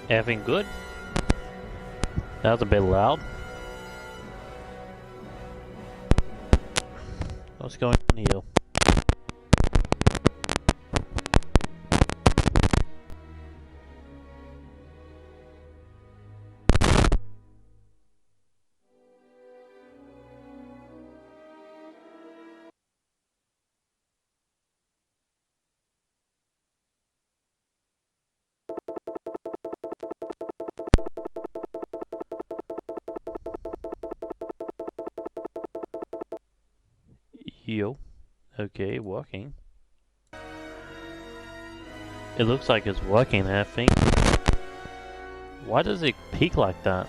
Everything good? That was a bit loud. What's going on here? Yo. Okay, working. It looks like it's working, I think. Why does it peak like that?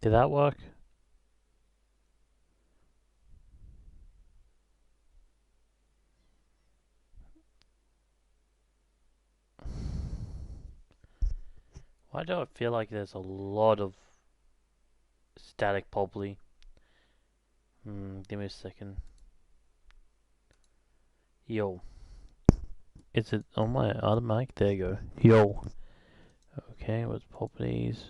Did that work? Why do I feel like there's a lot of static probably? Give me a second. Yo. Is it on my other mic? There you go. Yo. Okay, what's properties?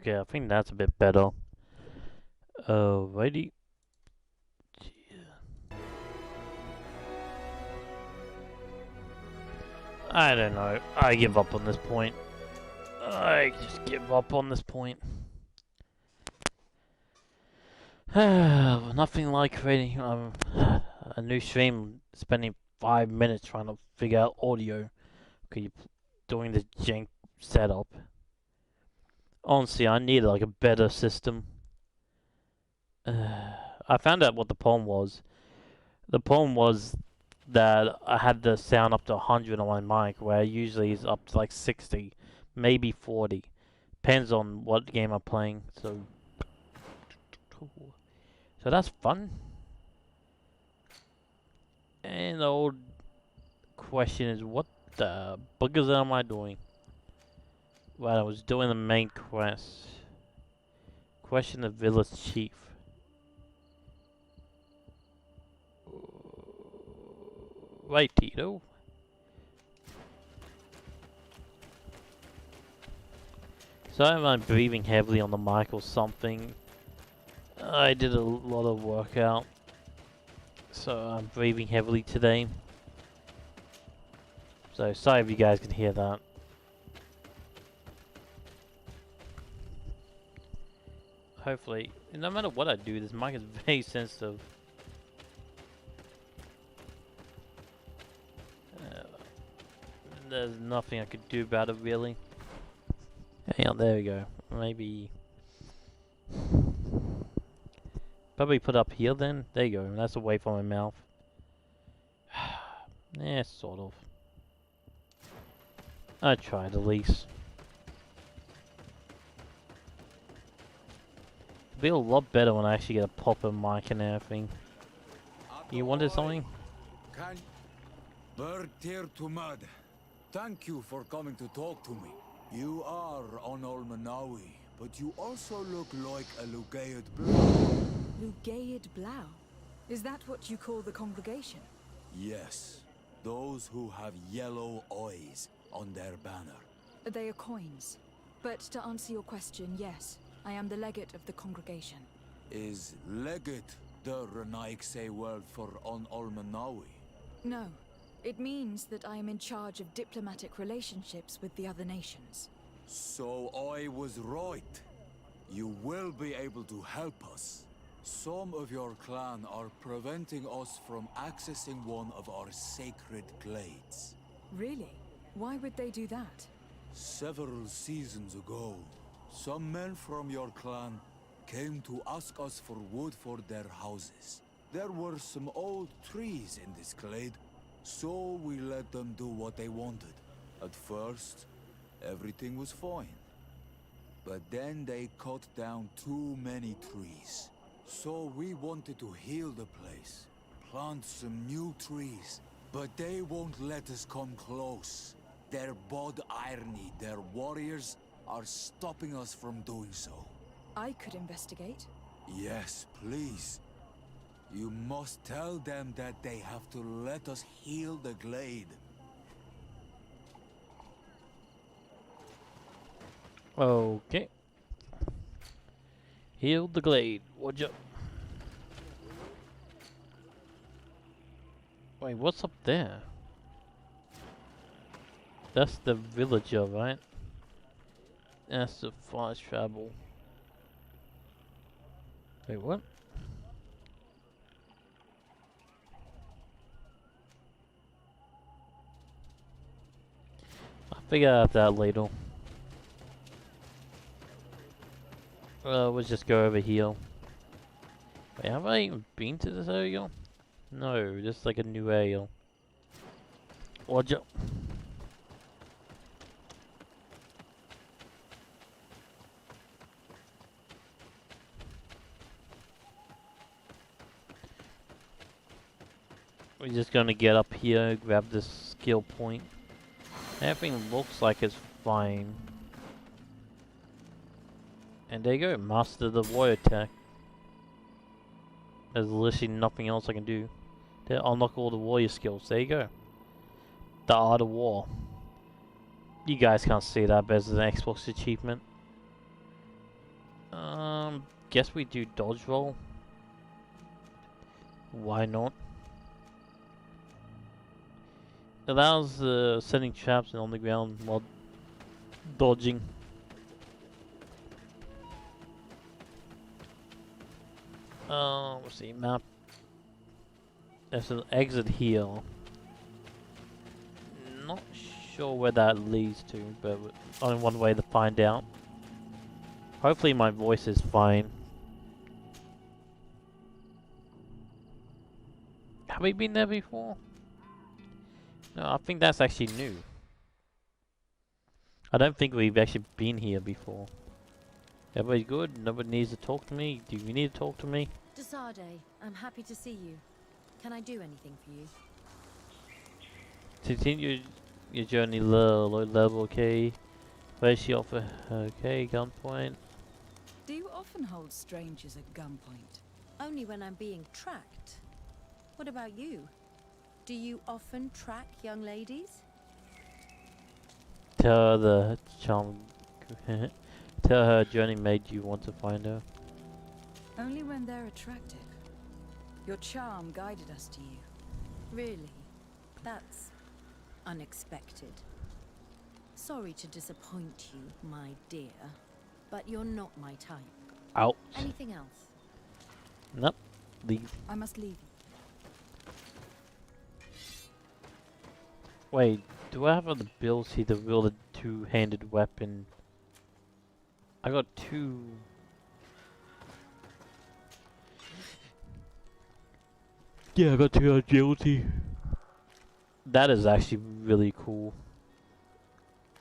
Okay, I think that's a bit better. Alrighty. I don't know. I give up on this point. I just give up on this point. Nothing like creating a new stream, spending 5 minutes trying to figure out audio. Okay, doing the jank setup. Honestly, I need like a better system. I found out what the problem was. The problem was that I had the sound up to 100 on my mic, where usually it's up to like 60, maybe 40. Depends on what game I'm playing. So that's fun. And the old question is, what the buggers am I doing? Well, I was doing the main quest. Question the village chief. Right, Tito. So I'm breathing heavily on the mic or something. I did a lot of workout, so I'm breathing heavily today. So sorry if you guys can hear that. Hopefully, no matter what I do, this mic is very sensitive. There's nothing I could do about it, really. Yeah, there we go. Maybe... Probably put up here then. There you go. That's away from my mouth. Yeah, sort of. I tried at least. It'll be a lot better when I actually get a proper mic and everything. You wanted something? Bird tear to mud. Thank you for coming to talk to me. You are on Olmanawi, but you also look like a Lugaid Blau. Lugaid Blau? Is that what you call the congregation? Yes. Those who have yellow eyes on their banner. They are coins. But to answer your question, yes, I am the legate of the congregation. Is legate the Renaikse word for on Olmanawi? No. It means that I am in charge of diplomatic relationships with the other nations. So I was right. You will be able to help us. Some of your clan are preventing us from accessing one of our sacred glades. Really? Why would they do that? Several seasons ago, some men from your clan came to ask us for wood for their houses. There were some old trees in this glade, so we let them do what they wanted. At first, everything was fine. But then they cut down too many trees. So we wanted to heal the place, plant some new trees, but they won't let us come close. Their bod irony, their warriors, are stopping us from doing so. I could investigate. Yes, please. You must tell them that they have to let us heal the glade. Okay. Heal the glade. What's up? Wait, what's up there? That's the villager, right? That's the fast travel. Wait, what? I'll figure out that later. We'll just go over here. Wait, have I even been to this area? No, just like a new area. Watch out. We're just gonna get up here, grab this skill point. Everything looks like it's fine. And there you go, master the warrior attack. There's literally nothing else I can do to unlock all the warrior skills. There you go. The art of war. You guys can't see that, but it's an Xbox achievement. Guess we do dodge roll. Why not? Allows setting traps on the ground while dodging. Let's see, map. There's an exit here. Not sure where that leads to, but only one way to find out. Hopefully my voice is fine. Have we been there before? No, I think that's actually new. I don't think we've actually been here before. Everybody good? Nobody needs to talk to me? Do you need to talk to me? Desade, I'm happy to see you. Can I do anything for you? Continue your journey low level, okay. Where's she offer? Okay, gunpoint. Do you often hold strangers at gunpoint? Only when I'm being tracked. What about you? Do you often track young ladies? Tell her the charm. Tell her journey made you want to find her. Only when they're attractive. Your charm guided us to you. Really? That's unexpected. Sorry to disappoint you, my dear, but you're not my type. Out. Anything else? Nope. Leave. I must leave. Wait, do I have the ability to wield a two-handed weapon? I got two. Yeah, I got two agility. That is actually really cool.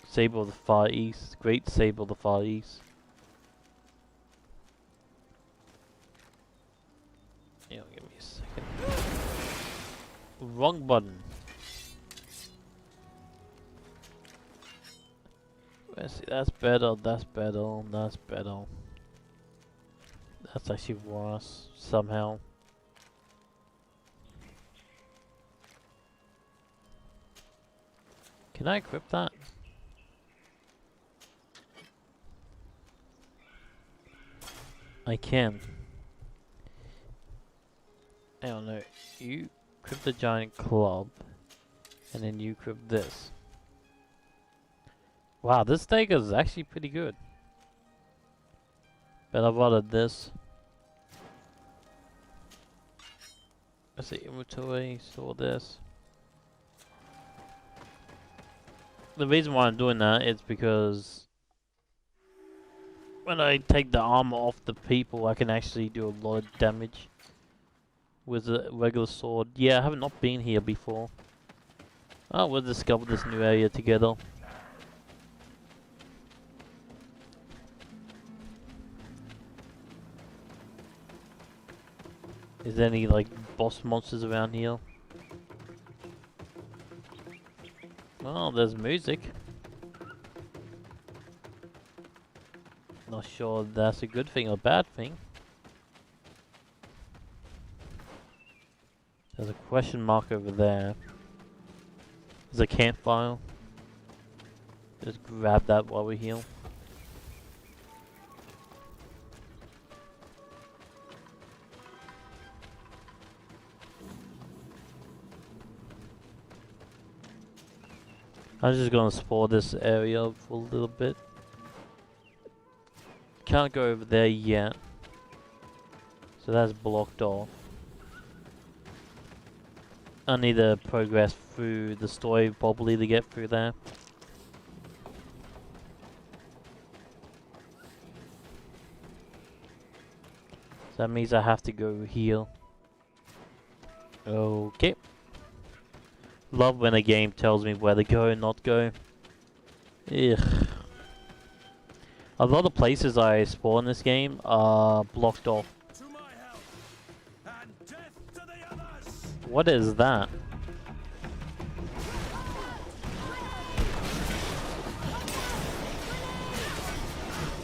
Saber of the Far East. Great Saber of the Far East. Yeah, give me a second. Wrong button. Let's see, that's better, that's better, that's better. That's actually worse, somehow. Can I equip that? I can. I don't know. You equip the giant club, and then you equip this. Wow, this steak is actually pretty good. But I've ordered this. Let's see, inventory, store this. The reason why I'm doing that is because when I take the armor off the people, I can actually do a lot of damage with a regular sword. Yeah, I have not been here before. Oh, we'll discover this new area together. Is there any, like, boss monsters around here? Well, there's music. Not sure that's a good thing or bad thing. There's a question mark over there. There's a campfire. Just grab that while we heal. I'm just gonna explore this area for a little bit. Can't go over there yet. So that's blocked off. I need to progress through the story probably to get through there. So that means I have to go here. Okay. Love when a game tells me where to go and not go. Ugh. A lot of places I explore in this game are blocked off. To my help, and death to the others! What is that?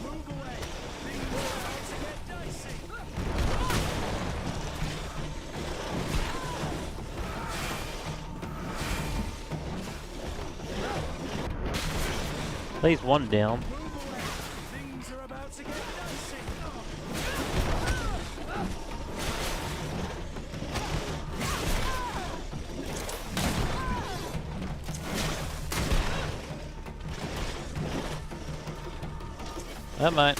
Move away! Things are about to get dicey! Place one down. Move away! Things are about to get dicey! That might.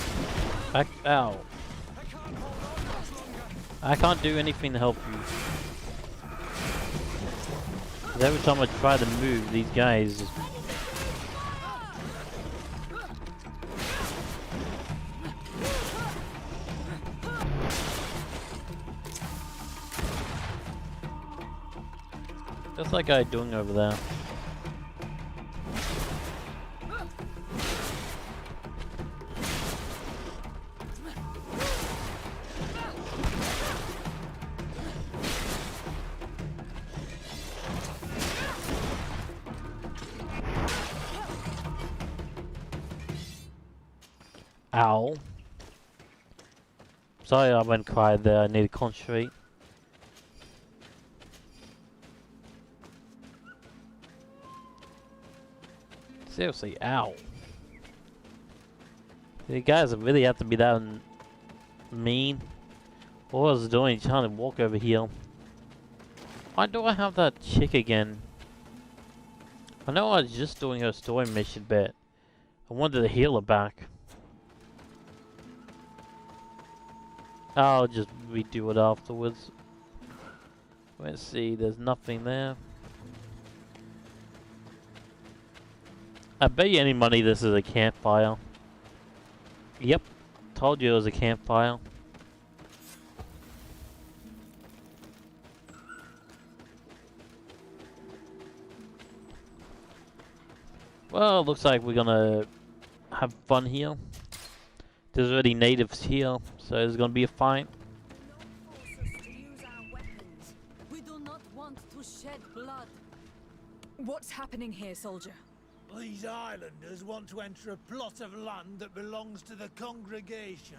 Back. Ow. I can't hold on much longer! I can't do anything to help you. 'Cause every time I try to move, these guys just... What's that guy doing over there? Ow. Sorry I went quiet there, I need to concentrate. Seriously, ow. You guys really have to be that mean. What I was doing, trying to walk over here. Why do I have that chick again? I know I was just doing her story mission, but I wanted to heal her back. I'll just redo it afterwards. Let's see, there's nothing there. I bet you any money this is a campfire. Yep, told you it was a campfire. Well, looks like we're gonna have fun here. There's already natives here, so there's gonna be a fight. Force us to use our weapons. We do not want to shed blood. What's happening here, soldier? These islanders want to enter a plot of land that belongs to the congregation.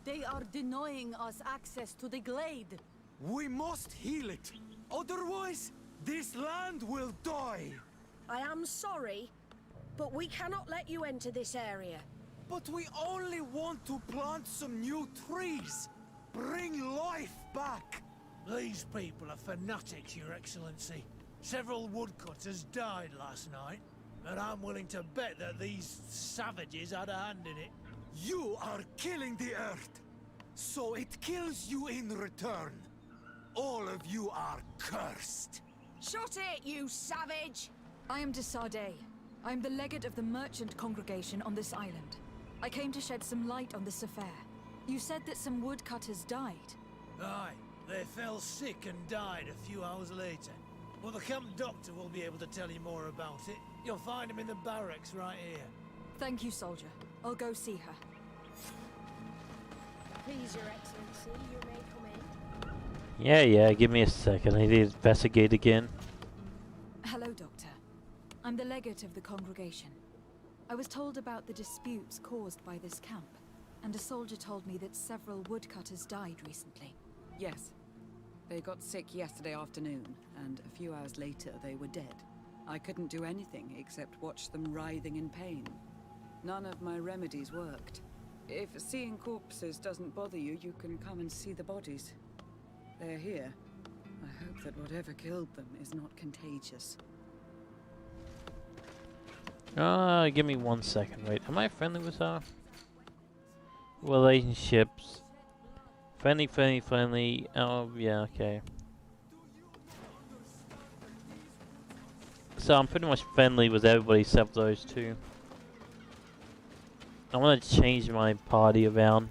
They are denying us access to the glade. We must heal it. Otherwise, this land will die. I am sorry, but we cannot let you enter this area. But we only want to plant some new trees. Bring life back. These people are fanatics, Your Excellency. Several woodcutters died last night, and I'm willing to bet that these savages had a hand in it. You are killing the earth, so it kills you in return. All of you are cursed. Shut it, you savage! I am de Sardet. I am the legate of the merchant congregation on this island. I came to shed some light on this affair. You said that some woodcutters died. Aye, they fell sick and died a few hours later. Well, the camp doctor will be able to tell you more about it. You'll find him in the barracks right here. Thank you, soldier. I'll go see her. Please, Your Excellency, you may come in. Yeah, give me a second. I need to investigate again. Hello, Doctor. I'm the legate of the congregation. I was told about the disputes caused by this camp, and a soldier told me that several woodcutters died recently. Yes. They got sick yesterday afternoon, and a few hours later they were dead. I couldn't do anything except watch them writhing in pain. None of my remedies worked. If seeing corpses doesn't bother you, you can come and see the bodies. They're here. I hope that whatever killed them is not contagious. Give me 1 second. Wait, am I friendly with her? Relationships. Friendly. Oh, yeah, okay. So I'm pretty much friendly with everybody except those two. I want to change my party around.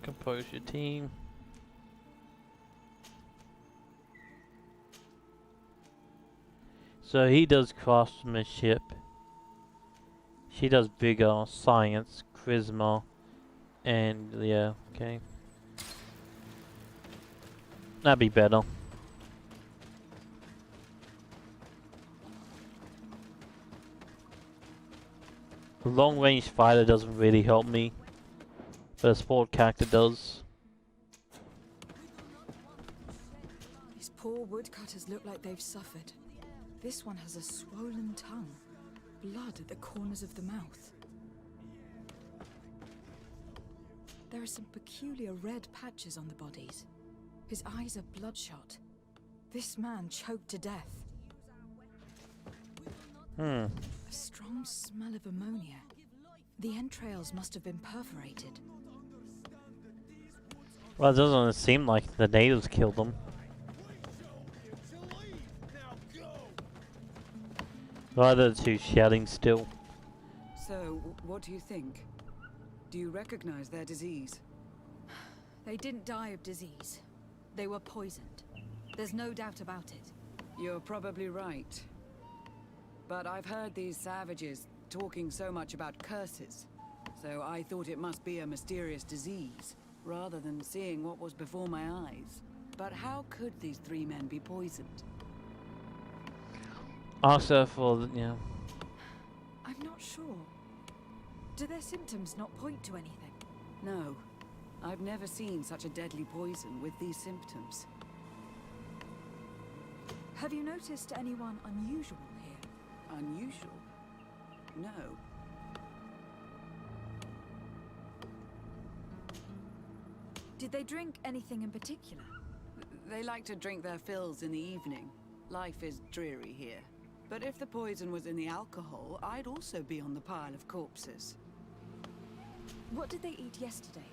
Compose your team. So he does craftsmanship. She does vigor, science, charisma, and yeah, okay. That'd be better. Long range fighter doesn't really help me, but a sport character does. These poor woodcutters look like they've suffered. This one has a swollen tongue, blood at the corners of the mouth. There are some peculiar red patches on the bodies. His eyes are bloodshot. This man choked to death. A strong smell of ammonia. The entrails must have been perforated. Well, it doesn't seem like the natives killed them. Why are the two shouting still? So, what do you think? Do you recognize their disease? They didn't die of disease. They were poisoned. There's no doubt about it. You're probably right. But I've heard these savages talking so much about curses, so I thought it must be a mysterious disease, rather than seeing what was before my eyes. But how could these three men be poisoned? Also for, yeah. I'm not sure. Do their symptoms not point to anything? No. I've never seen such a deadly poison with these symptoms. Have you noticed anyone unusual here? Unusual? No. Did they drink anything in particular? They like to drink their fills in the evening. Life is dreary here. But if the poison was in the alcohol, I'd also be on the pile of corpses. What did they eat yesterday?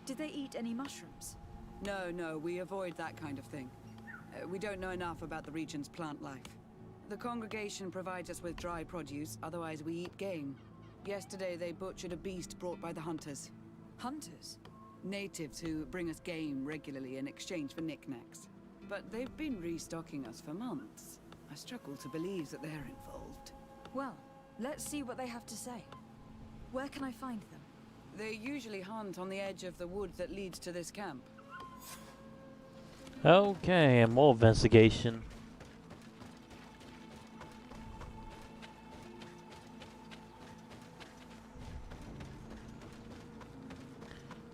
Did they eat any mushrooms? No, we avoid that kind of thing. We don't know enough about the region's plant life. The congregation provides us with dry produce, otherwise we eat game. Yesterday they butchered a beast brought by the hunters. Hunters? Natives who bring us game regularly in exchange for knickknacks. But they've been restocking us for months. I struggle to believe that they're involved. Well, let's see what they have to say. Where can I find them? They usually hunt on the edge of the wood that leads to this camp. Okay, more investigation.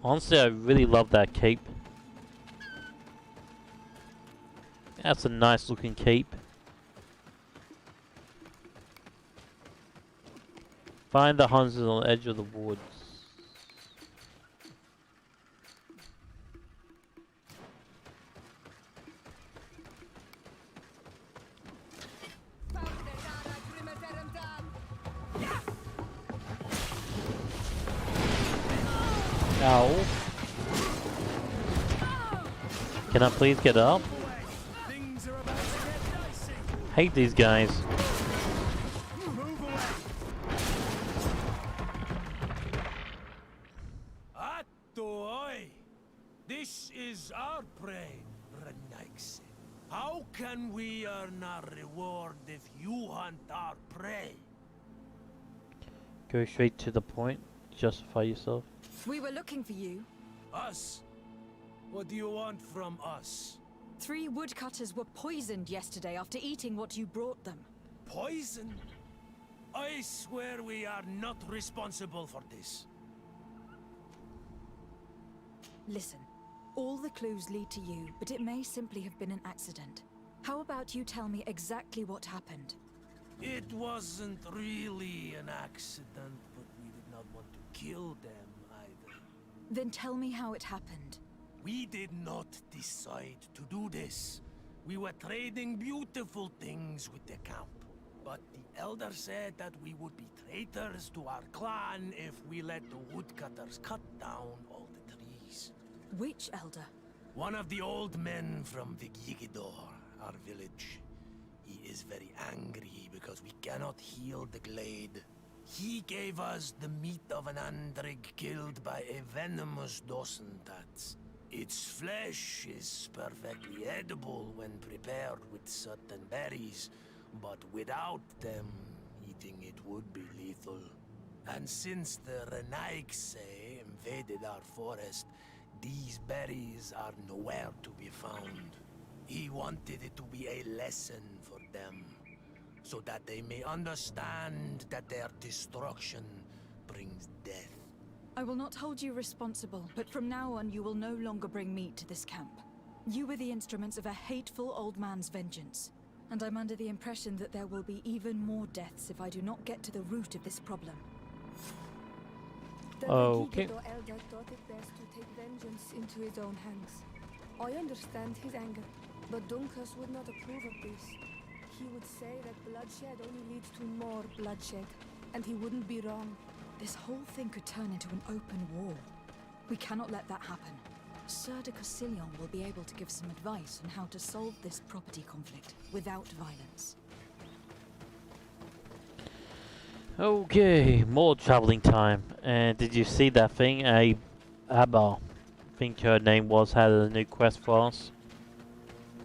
Honestly, I really love that cape. That's a nice looking cape. Find the hunters on the edge of the woods. Ow. Can I please get up? Hate these guys. Atoi! This is our prey, Renaix. How can we earn our reward if you hunt our prey? Go straight to the point. Justify yourself. We were looking for you. Us? What do you want from us? 3 woodcutters were poisoned yesterday after eating what you brought them. Poison? I swear we are not responsible for this. Listen, all the clues lead to you, but it may simply have been an accident. How about you tell me exactly what happened? It wasn't really an accident, but we did not want to kill them either. Then tell me how it happened. We did not decide to do this. We were trading beautiful things with the camp. But the elder said that we would be traitors to our clan if we let the woodcutters cut down all the trees. Which elder? One of the old men from Vigigidor, our village. He is very angry because we cannot heal the glade. He gave us the meat of an andrig killed by a venomous dosentats. Its flesh is perfectly edible when prepared with certain berries, but without them, eating it would be lethal. And since the Renaix invaded our forest, these berries are nowhere to be found. He wanted it to be a lesson for them, so that they may understand that their destruction brings death. I will not hold you responsible, but from now on you will no longer bring meat to this camp. You were the instruments of a hateful old man's vengeance, and I'm under the impression that there will be even more deaths if I do not get to the root of this problem. The Okay. Vigigidor elder thought it best to take vengeance into his own hands. I understand his anger, but Dunkus would not approve of this. He would say that bloodshed only leads to more bloodshed, and he wouldn't be wrong. This whole thing could turn into an open war. We cannot let that happen. Sir de Cassillon will be able to give some advice on how to solve this property conflict without violence. Okay, more traveling time. And did you see that thing? Abba, I think her name was, had a new quest for us.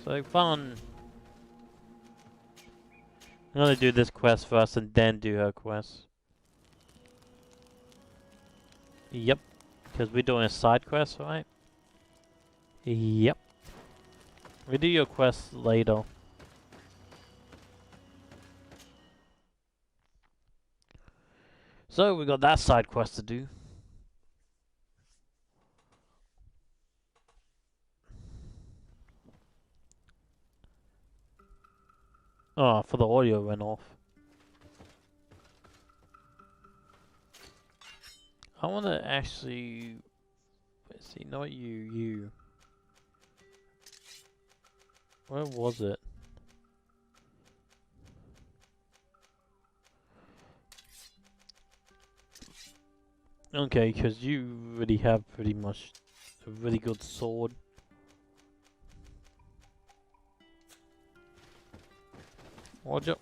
So fun. I'm gonna do this quest first and then do her quest. Yep, because we're doing a side quest, right? Yep. We do your quest later. So we got that side quest to do. Oh, for the audio went off. I want to actually... Let's see, not you. Where was it? Okay, because you really have pretty much a really good sword. Roger.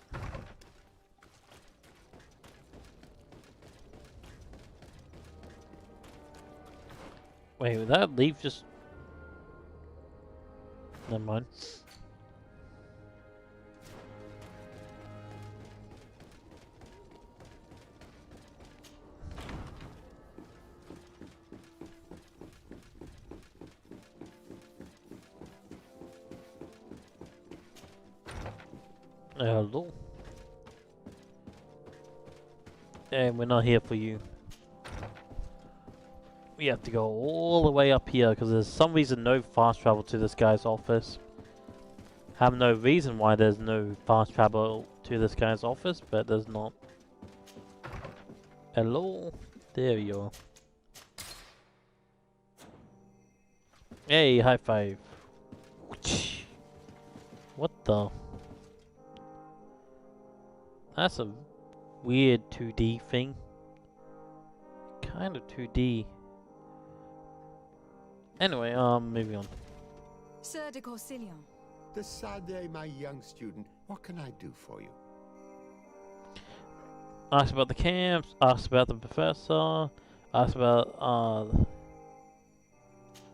Wait, would that leaf just... Never mind. Hello. And we're not here for you. We have to go all the way up here because there's some reason no fast travel to this guy's office. Have no reason why there's no fast travel to this guy's office, but there's not. Hello? There you are. Hey, high five. What the? That's a weird 2D thing. Kind of 2D. Anyway, moving on. Sir de Corsilion. Decidez, my young student, what can I do for you? Asked about the camps, asked about the professor, asked about,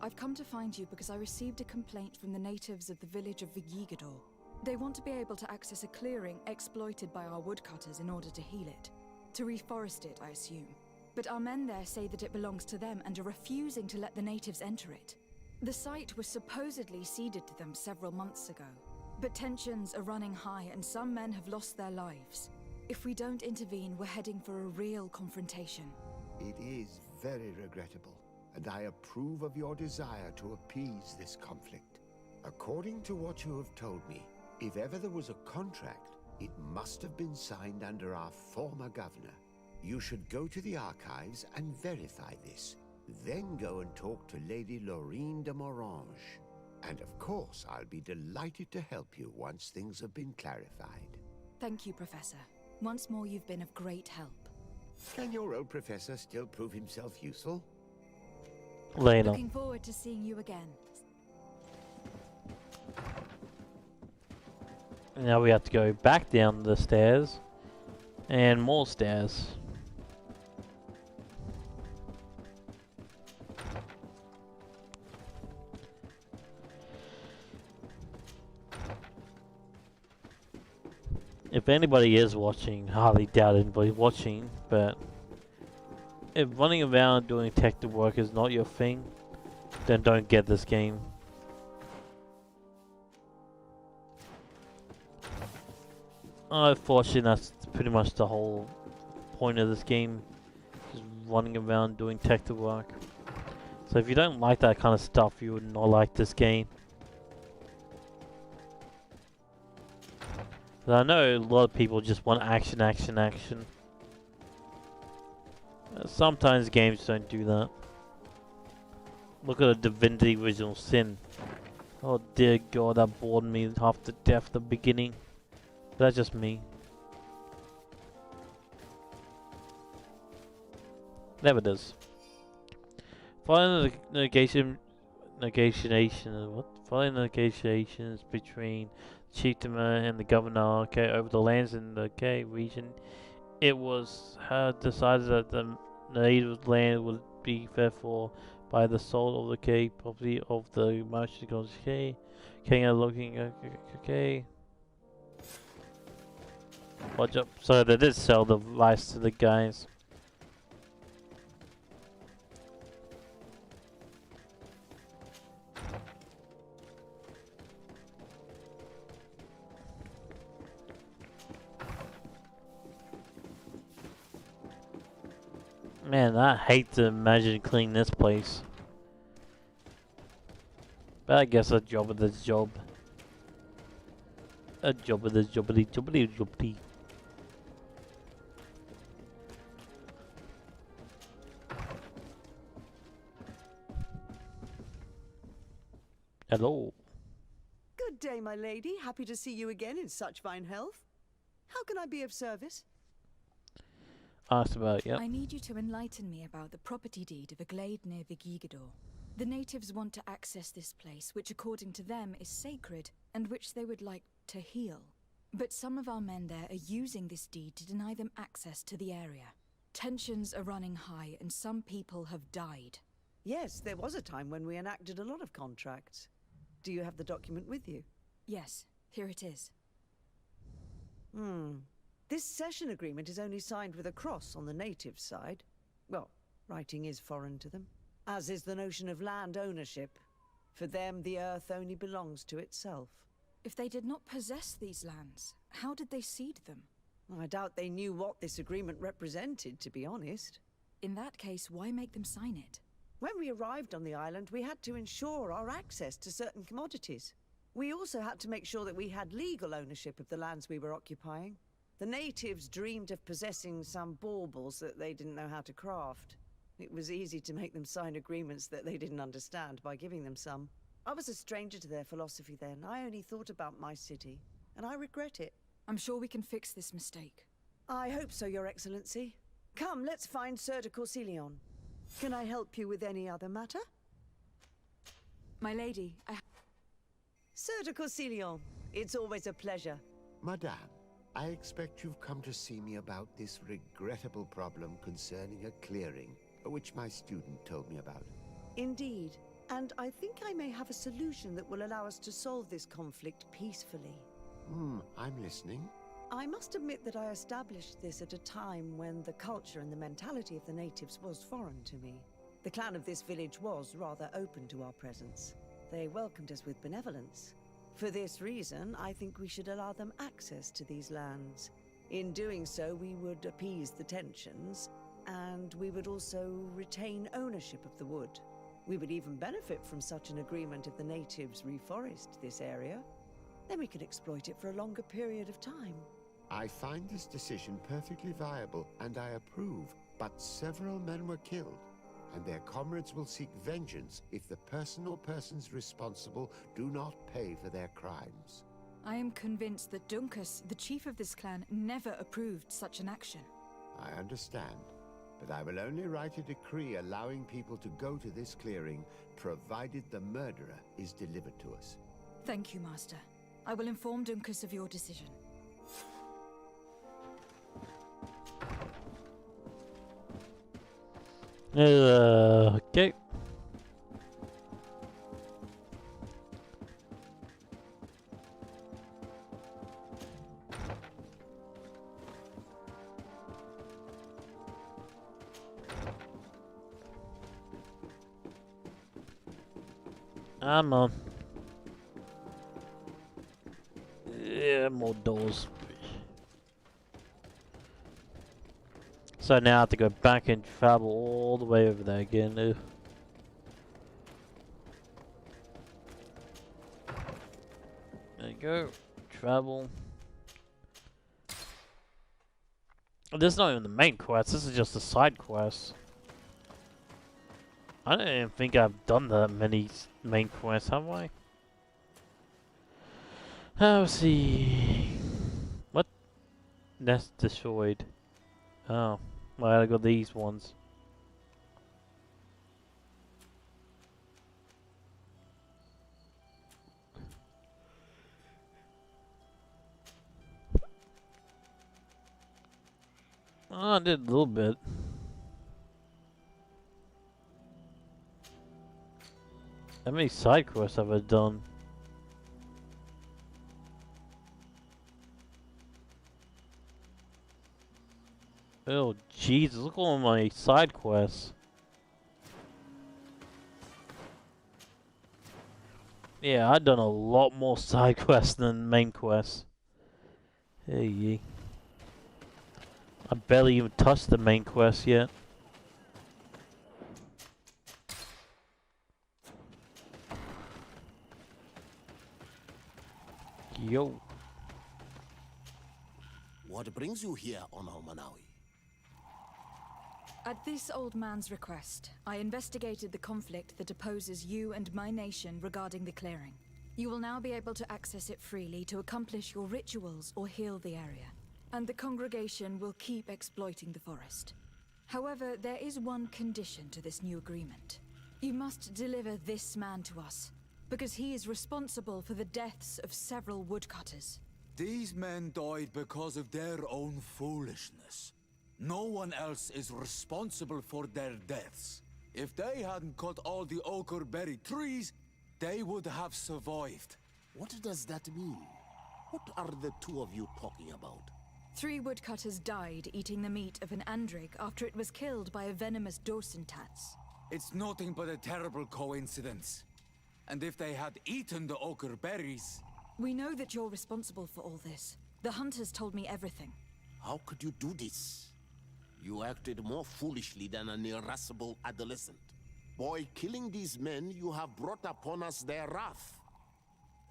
I've come to find you because I received a complaint from the natives of the village of Vigigador. They want to be able to access a clearing exploited by our woodcutters in order to heal it. To reforest it, I assume. But our men there say that it belongs to them and are refusing to let the natives enter it. The site was supposedly ceded to them several months ago. But tensions are running high and some men have lost their lives. If we don't intervene, we're heading for a real confrontation. It is very regrettable, and I approve of your desire to appease this conflict. According to what you have told me, if ever there was a contract, it must have been signed under our former governor. You should go to the archives and verify this. Then go and talk to Lady Laurine de Morange. And of course, I'll be delighted to help you once things have been clarified. Thank you, Professor. Once more, you've been of great help. Can your old professor still prove himself useful? later. Looking forward to seeing you again. Now we have to go back down the stairs. And more stairs. If anybody is watching, hardly doubt anybody's watching, but if running around doing detective work is not your thing, then don't get this game. Unfortunately, that's pretty much the whole point of this game, just running around doing detective work. So if you don't like that kind of stuff, you would not like this game. I know a lot of people just want action, action, action. Sometimes games don't do that. Look at the Divinity Original Sin. Oh dear God, that bored me half to death at the beginning. But that's just me. There it is. Following the Following negotiations between chieftain and the governor over the lands in the region, it was decided that the native land would be therefore by the soul of the property of the merchant goes looking watch up. So they did sell the rice to the guys. Man, I hate to imagine cleaning this place. But I guess a job of this job. A job of this jobbity. Hello. Good day, my lady. Happy to see you again in such fine health. How can I be of service? asked about, yep. I need you to enlighten me about the property deed of a glade near Vigigidor. The natives want to access this place, which according to them is sacred, and which they would like to heal. But some of our men there are using this deed to deny them access to the area. Tensions are running high, and some people have died. Yes, there was a time when we enacted a lot of contracts. Do you have the document with you? Yes, here it is. This cession agreement is only signed with a cross on the native side. Well, writing is foreign to them, as is the notion of land ownership. For them, the earth only belongs to itself. If they did not possess these lands, how did they cede them? I doubt they knew what this agreement represented, to be honest. In that case, why make them sign it? When we arrived on the island, we had to ensure our access to certain commodities. We also had to make sure that we had legal ownership of the lands we were occupying. The natives dreamed of possessing some baubles that they didn't know how to craft. It was easy to make them sign agreements that they didn't understand by giving them some. I was a stranger to their philosophy then. I only thought about my city, and I regret it. I'm sure we can fix this mistake. I hope so, Your Excellency. Come, let's find Sir de Corsilion. Can I help you with any other matter? My lady, Sir de Corsilion, it's always a pleasure. Madame, I expect you've come to see me about this regrettable problem concerning a clearing, which my student told me about. Indeed. And I think I may have a solution that will allow us to solve this conflict peacefully. I'm listening. I must admit that I established this at a time when the culture and the mentality of the natives was foreign to me. The clan of this village was rather open to our presence. They welcomed us with benevolence. For this reason, I think we should allow them access to these lands. In doing so, we would appease the tensions, and we would also retain ownership of the wood. We would even benefit from such an agreement if the natives reforest this area. Then we could exploit it for a longer period of time. I find this decision perfectly viable, and I approve, but several men were killed, and their comrades will seek vengeance if the person or persons responsible do not pay for their crimes. I am convinced that Dunkus, the chief of this clan, never approved such an action. I understand, but I will only write a decree allowing people to go to this clearing, provided the murderer is delivered to us. Thank you, Master. I will inform Dunkus of your decision. Okay. I'm on. Yeah, more doors. So now I have to go back and travel all the way over there again. Ugh. There you go. Travel. This is not even the main quest, this is just a side quest. I don't even think I've done that many main quests, have I? Let's see. What? Nest destroyed. Oh, well, I got these ones. Oh, I did a little bit. How many side quests have I done? Oh, Jesus, look at all my side quests. Yeah, I've done a lot more side quests than main quests. Hey, I barely even touched the main quest yet. Yo. What brings you here, Ono Manawi? At this old man's request, I investigated the conflict that opposes you and my nation regarding the clearing. You will now be able to access it freely to accomplish your rituals or heal the area. and the congregation will keep exploiting the forest. However, there is one condition to this new agreement. You must deliver this man to us, because he is responsible for the deaths of several woodcutters. These men died because of their own foolishness. No one else is responsible for their deaths. If they hadn't cut all the oakerberry trees, they would have survived. What does that mean? What are the two of you talking about? 3 woodcutters died eating the meat of an andrig after it was killed by a venomous dosentats. It's nothing but a terrible coincidence. And if they had eaten the ochre berries... We know that you're responsible for all this. The hunters told me everything. How could you do this? You acted more foolishly than an irascible adolescent. By killing these men, you have brought upon us their wrath.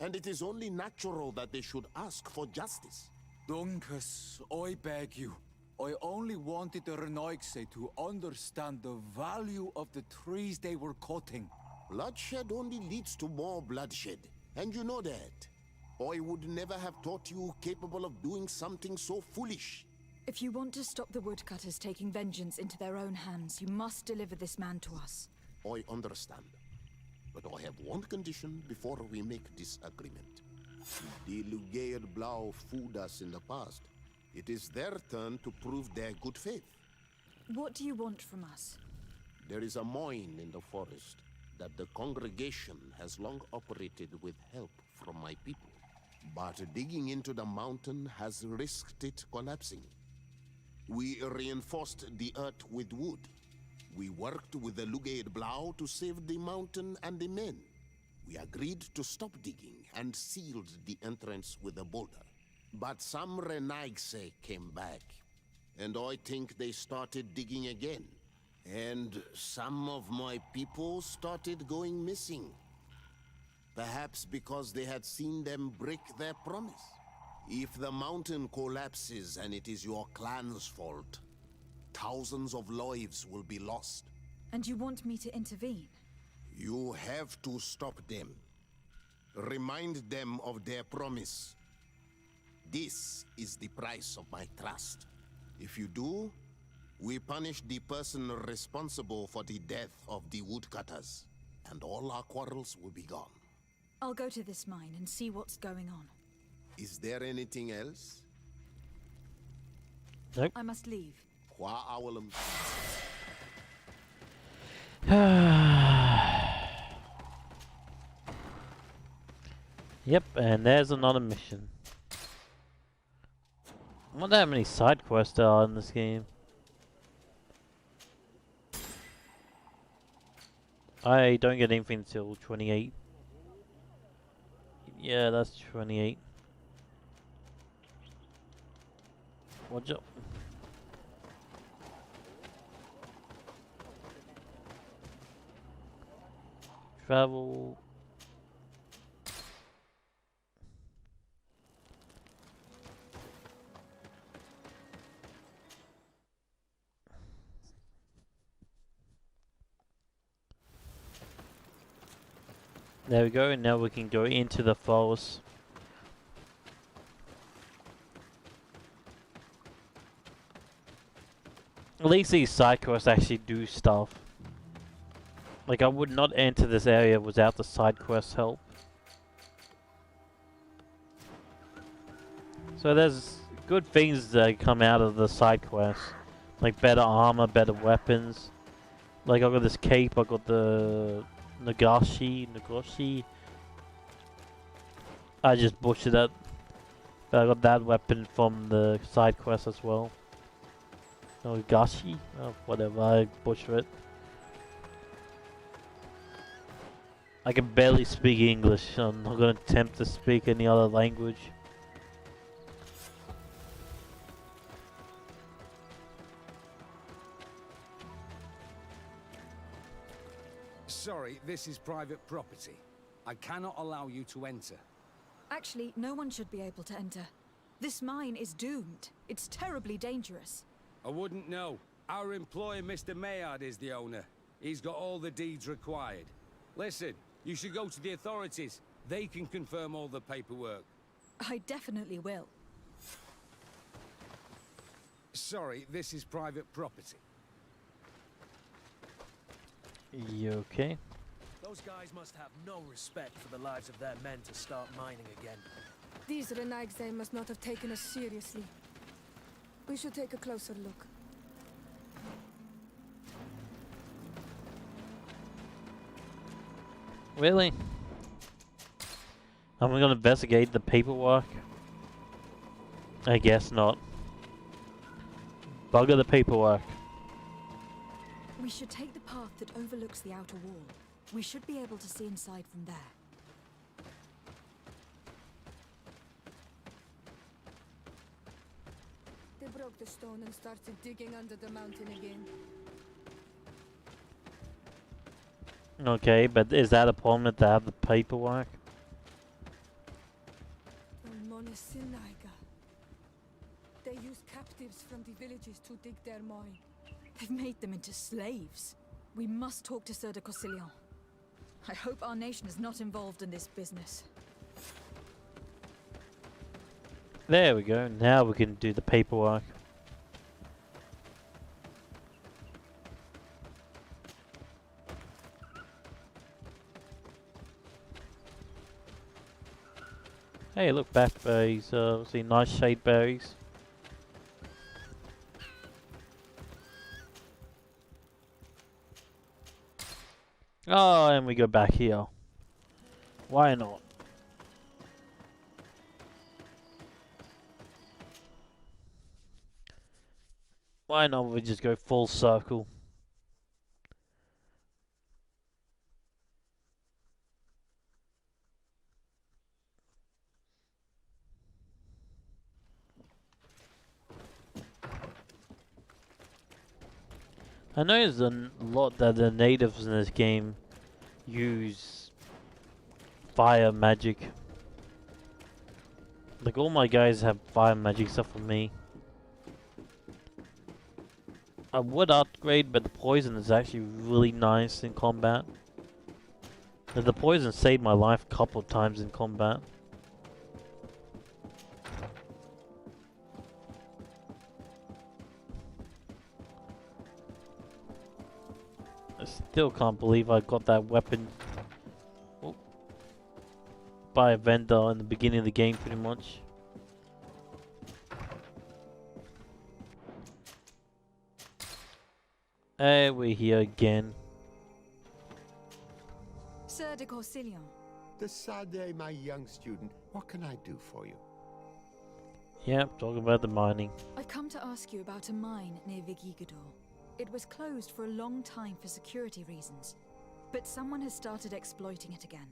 And it is only natural that they should ask for justice. Duncus, I beg you. I only wanted the Renoixe to understand the value of the trees they were cutting. Bloodshed only leads to more bloodshed, and you know that. I would never have thought you capable of doing something so foolish. If you want to stop the woodcutters taking vengeance into their own hands, you must deliver this man to us. I understand. But I have one condition before we make this agreement. The Lugaid Blau fooled us in the past. It is their turn to prove their good faith. What do you want from us? There is a mine in the forest that the congregation has long operated with help from my people. But digging into the mountain has risked it collapsing. We reinforced the earth with wood. We worked with the Lugaid Blau to save the mountain and the men. We agreed to stop digging and sealed the entrance with a boulder. But some Renaixe came back, and I think they started digging again. And some of my people started going missing. Perhaps because they had seen them break their promise. If the mountain collapses and it is your clan's fault, thousands of lives will be lost. And you want me to intervene? You have to stop them. Remind them of their promise. This is the price of my trust. If you do, we punish the person responsible for the death of the woodcutters, and all our quarrels will be gone. I'll go to this mine and see what's going on. Is there anything else? Nope. I must leave. Yep, and there's another mission. I wonder how many side quests there are in this game. I don't get anything until 28. Yeah, that's 28. Watch out. Travel. There we go, and now we can go into the forest. At least these side quests actually do stuff. Like, I would not enter this area without the side quest help. So there's good things that come out of the side quests. Like better armor, better weapons. Like I got this cape, I got the Nagashi. I just butchered that. But I got that weapon from the side quest as well. Nagashi? Oh, whatever, I butchered it. I can barely speak English, so I'm not going to attempt to speak any other language. Sorry, this is private property. I cannot allow you to enter. Actually, no one should be able to enter. This mine is doomed. It's terribly dangerous. I wouldn't know. Our employer, Mr. Maillard, is the owner. He's got all the deeds required. Listen, you should go to the authorities. They can confirm all the paperwork. I definitely will. sorry, this is private property. You okay? Those guys must have no respect for the lives of their men to start mining again. These Renagse must not have taken us seriously. We should take a closer look. Really? I'm gonna investigate the paperwork? I guess not. Bugger the paperwork. We should take the path that overlooks the outer wall. We should be able to see inside from there. They broke the stone and started digging under the mountain again. Okay, but is that a problem if they have the paperwork? Monesinaiga. They use captives from the villages to dig their mine. They've made them into slaves. We must talk to Sir de Corsillon. I hope our nation is not involved in this business. There we go. Now we can do the paperwork. Hey, look, blackberries. See, nice shade berries. Oh, and we go back here. Why not? Why not we just go full circle? I know there's a lot that the natives in this game use fire magic. Like all my guys have fire magic except for me. I would upgrade, but the poison is actually really nice in combat. The poison saved my life a couple of times in combat. I still can't believe I got that weapon by a vendor in the beginning of the game, pretty much. Hey, we're here again. Sir de Corsillon. Decidez, my young student, what can I do for you? Yep, talking about the mining. I've come to ask you about a mine near Vigigador. It was closed for a long time for security reasons, but someone has started exploiting it again.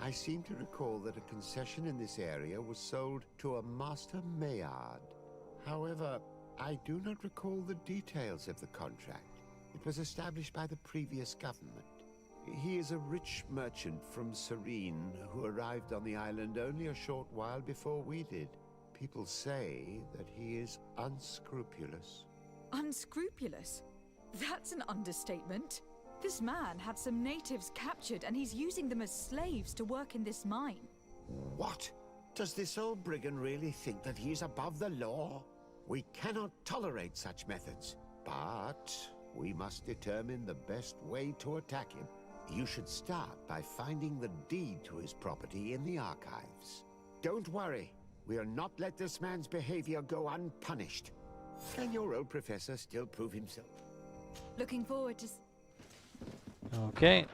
I seem to recall that a concession in this area was sold to a Master Maillard. However, I do not recall the details of the contract. It was established by the previous government. He is a rich merchant from Serene who arrived on the island only a short while before we did. People say that he is unscrupulous. Unscrupulous? That's an understatement. This man had some natives captured and he's using them as slaves to work in this mine. What? Does this old brigand really think that he is above the law? We cannot tolerate such methods, but we must determine the best way to attack him. You should start by finding the deed to his property in the archives. Don't worry, we'll not let this man's behavior go unpunished. Can your old professor still prove himself? Looking forward to... Okay.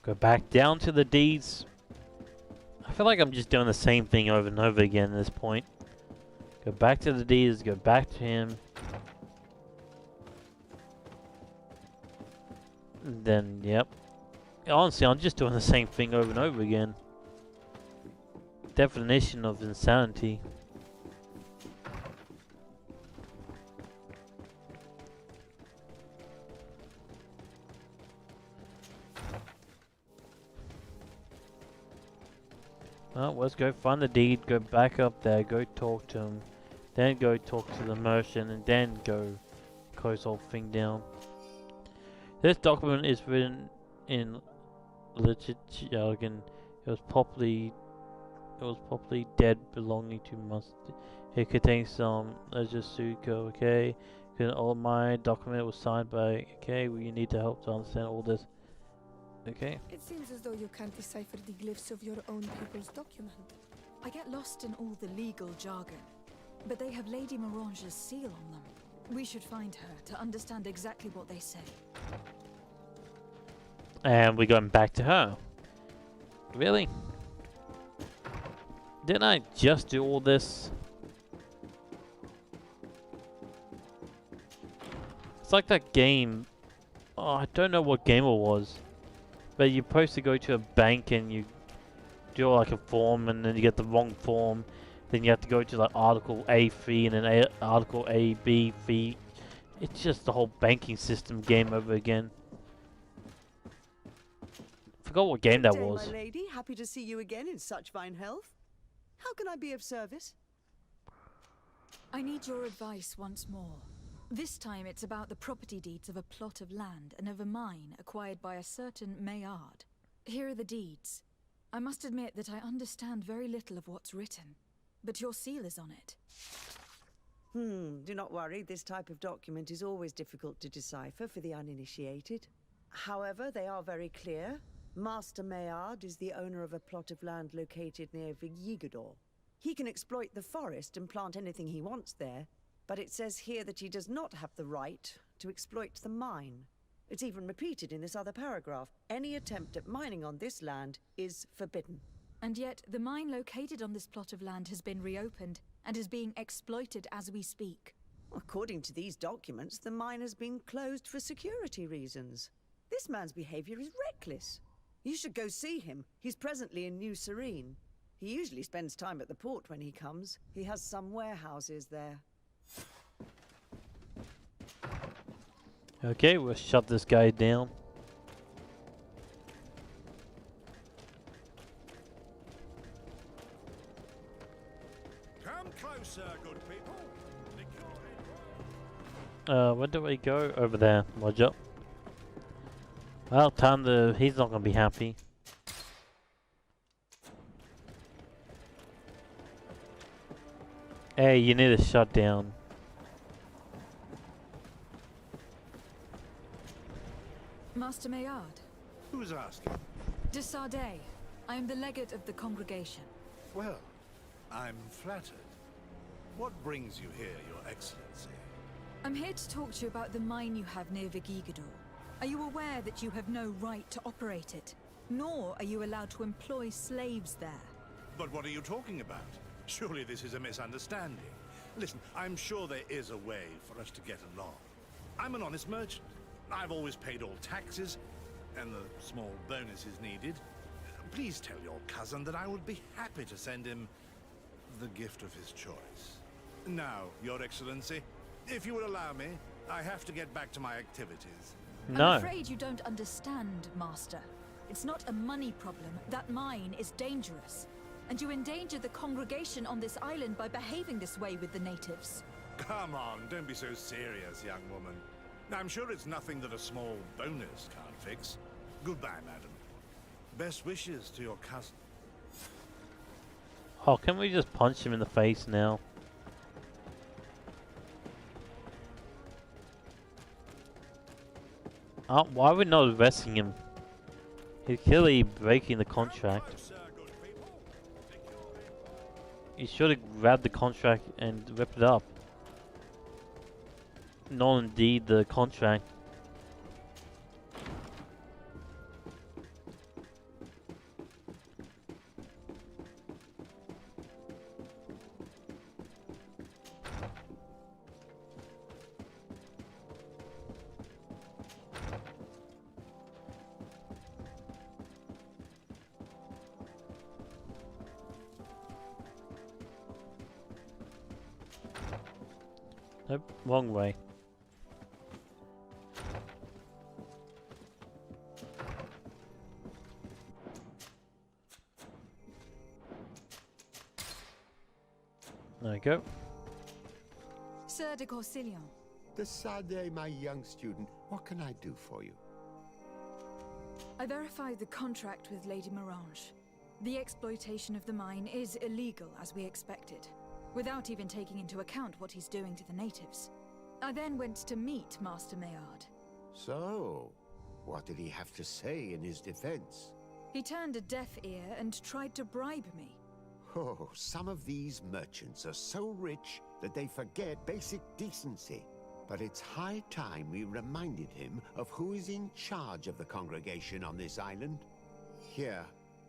Go back down to the deeds. I feel like I'm just doing the same thing over and over again at this point. Go back to the deeds, go back to him. Then, yep. Honestly, I'm just doing the same thing over and over again. Definition of insanity. Well, let's go find the deed, go back up there, go talk to him, then go talk to the merchant, and then go close the whole thing down. This document is written in legit jargon. It was properly dead, belonging to It contains some Suko, okay? All my document was signed by, okay? You need to help to understand all this, okay? It seems as though you can't decipher the glyphs of your own people's document. I get lost in all the legal jargon, but they have Lady Morange's seal on them. We should find her to understand exactly what they say. And we're going back to her. Really? Didn't I just do all this? It's like that game. Oh, I don't know what game it was. But you're supposed to go to a bank and you do like a form and then you get the wrong form. Then you have to go to like Article A3 and then Article AB3. It's just the whole banking system game over again. Forgot what game that was. My lady, happy to see you again in such fine health. How can I be of service? I need your advice once more. This time it's about the property deeds of a plot of land and of a mine acquired by a certain Maillard. Here are the deeds. I must admit that I understand very little of what's written, but your seal is on it. Do not worry, this type of document is always difficult to decipher for the uninitiated. However, they are very clear. Master Maillard is the owner of a plot of land located near Vigigador. He can exploit the forest and plant anything he wants there, but it says here that he does not have the right to exploit the mine. It's even repeated in this other paragraph. Any attempt at mining on this land is forbidden. And yet, the mine located on this plot of land has been reopened and is being exploited as we speak. According to these documents, the mine has been closed for security reasons. This man's behavior is reckless. You should go see him. He's presently in New Serene. He usually spends time at the port when he comes. He has some warehouses there. Okay, we'll shut this guy down. Come closer, good people. Where do we go? Over there, Roger. Well, he's not gonna be happy. Hey, you need to shut down. Master Maillard. Who's asking? De Sardet. I am the legate of the congregation. Well, I'm flattered. What brings you here, Your Excellency? I'm here to talk to you about the mine you have near Vigigador. Are you aware that you have no right to operate it? Nor are you allowed to employ slaves there? But what are you talking about? Surely this is a misunderstanding. Listen, I'm sure there is a way for us to get along. I'm an honest merchant. I've always paid all taxes, and the small bonuses needed. Please tell your cousin that I would be happy to send him the gift of his choice. Now, Your Excellency, if you would allow me, I have to get back to my activities. No. I'm afraid you don't understand, Master. It's not a money problem. That mine is dangerous. And you endanger the congregation on this island by behaving this way with the natives. Come on, don't be so serious, young woman. I'm sure it's nothing that a small bonus can't fix. Goodbye, madam. Best wishes to your cousin. Oh, can we just punch him in the face now? Why are we not arresting him? He's clearly breaking the contract. He should have grabbed the contract and ripped it up. Not indeed the contract. Nope, wrong way. There we go. Sir de Corsillon. De Sardet, my young student, what can I do for you? I verified the contract with Lady Morange. The exploitation of the mine is illegal, as we expected. without even taking into account what he's doing to the natives. I then went to meet Master Maillard. So, what did he have to say in his defense? He turned a deaf ear and tried to bribe me. Oh, some of these merchants are so rich that they forget basic decency. But it's high time we reminded him of who is in charge of the congregation on this island. Here,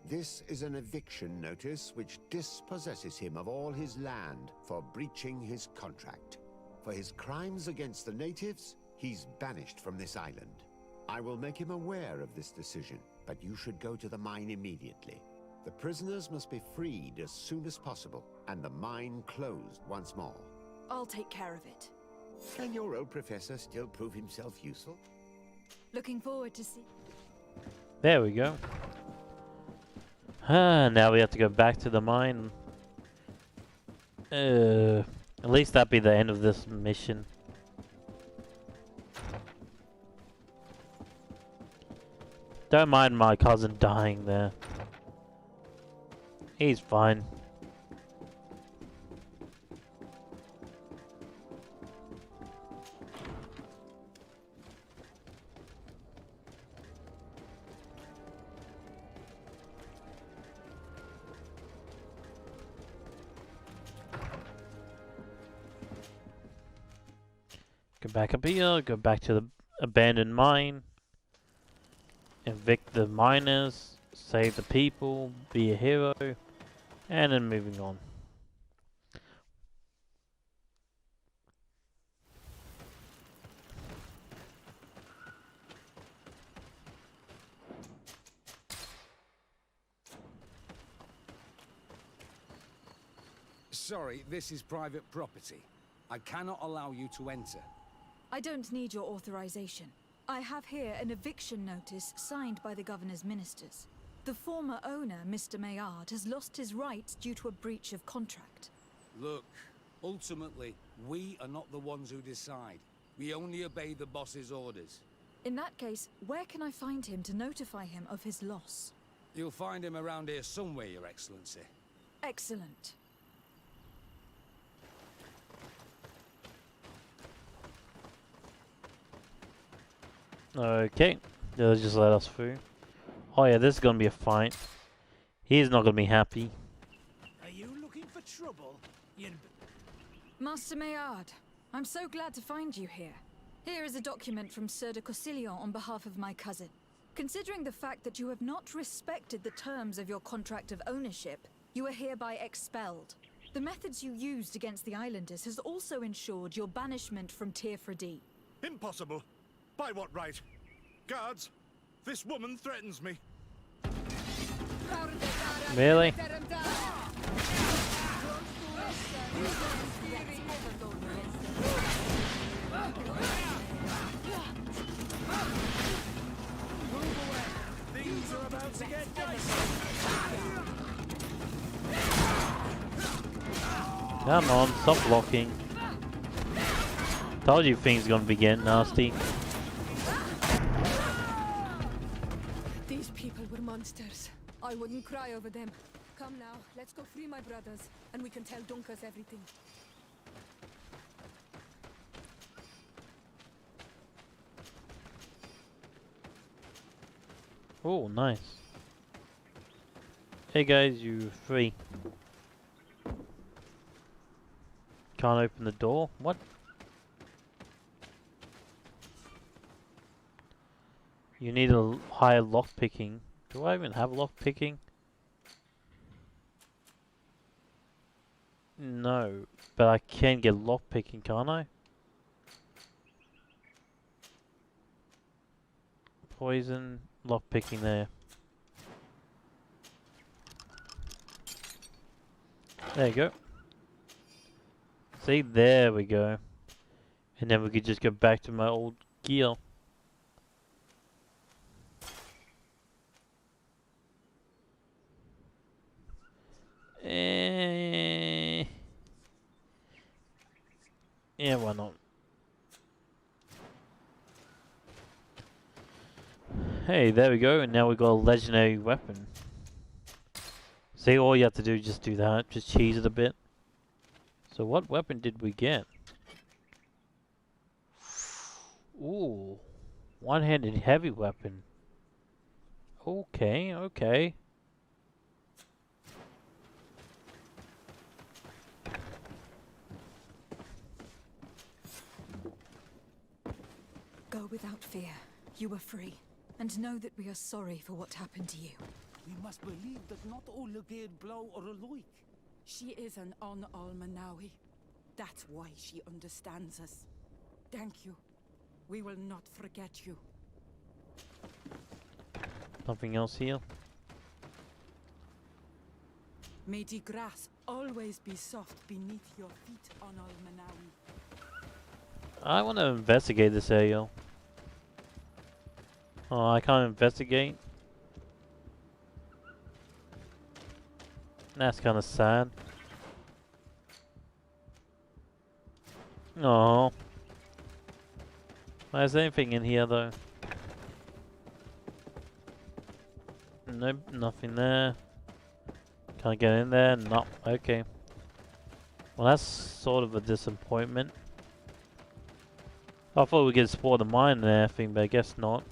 this is an eviction notice which dispossesses him of all his land for breaching his contract. For his crimes against the natives, he's banished from this island. I will make him aware of this decision, but you should go to the mine immediately. The prisoners must be freed as soon as possible, and the mine closed once more. I'll take care of it. Can your old professor still prove himself useful? Looking forward to see. There we go. Now we have to go back to the mine. At least that'd be the end of this mission. Don't mind my cousin dying there. He's fine. Go back up here, go back to the abandoned mine. Evict the miners, save the people, be a hero, and then moving on. Sorry, this is private property. I cannot allow you to enter. I don't need your authorization. I have here an eviction notice signed by the governor's ministers. The former owner, Mr. Maillard, has lost his rights due to a breach of contract. Look, ultimately, we are not the ones who decide. We only obey the boss's orders. In that case, where can I find him to notify him of his loss? You'll find him around here somewhere, Your Excellency. Excellent. Okay, they'll just let us through. Oh yeah, this is gonna be a fight. He's not gonna be happy. Are you looking for trouble? Master Maillard, I'm so glad to find you here. Here is a document from Sir de Corsillon on behalf of my cousin. Considering the fact that you have not respected the terms of your contract of ownership, you are hereby expelled. The methods you used against the islanders has also ensured your banishment from Tir-Fradee. Impossible. By what right? Guards, this woman threatens me. Really? Things are about to get dicey. Come on, stop blocking. Told you things gonna be getting nasty. These people were monsters. I wouldn't cry over them. Come now, let's go free my brothers, and we can tell Dunkus everything. Oh, nice. Hey guys, you free. Can't open the door? What? You need a higher lock picking. Do I even have lock picking? No, but I can get lock picking, can't I? Poison, lock picking there. There you go. See, there we go. And then we could just go back to my old gear. Yeah, why not? Hey, there we go, and now we've got a legendary weapon. See, all you have to do is just do that, just cheese it a bit. So what weapon did we get? Ooh, one-handed heavy weapon. Okay, okay. Go without fear. You are free. And know that we are sorry for what happened to you. We must believe that not all Legate blow or alike. She is an Almanawi. That's why she understands us. Thank you. We will not forget you. Something else here? May the grass always be soft beneath your feet, Almanawi. I want to investigate this area. Oh, I can't investigate. That's kind of sad. Oh. Is there anything in here though? Nope, nothing there. Can't get in there? No. Okay. Well, that's sort of a disappointment. I thought we could explore the mine and everything, but I guess not.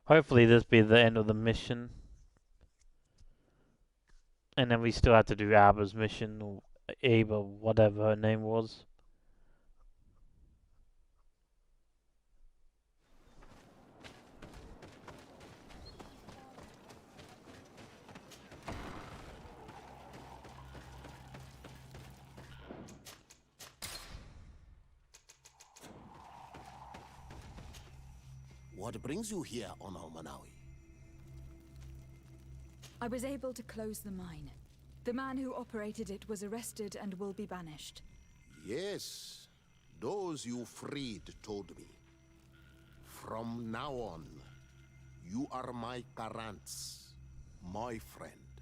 Hopefully this be the end of the mission. And then we still have to do Aba's mission, or Ava, whatever her name was. What brings you here on Almanawi? I was able to close the mine. The man who operated it was arrested and will be banished. Yes, those you freed told me. From now on, you are my Karants, my friend.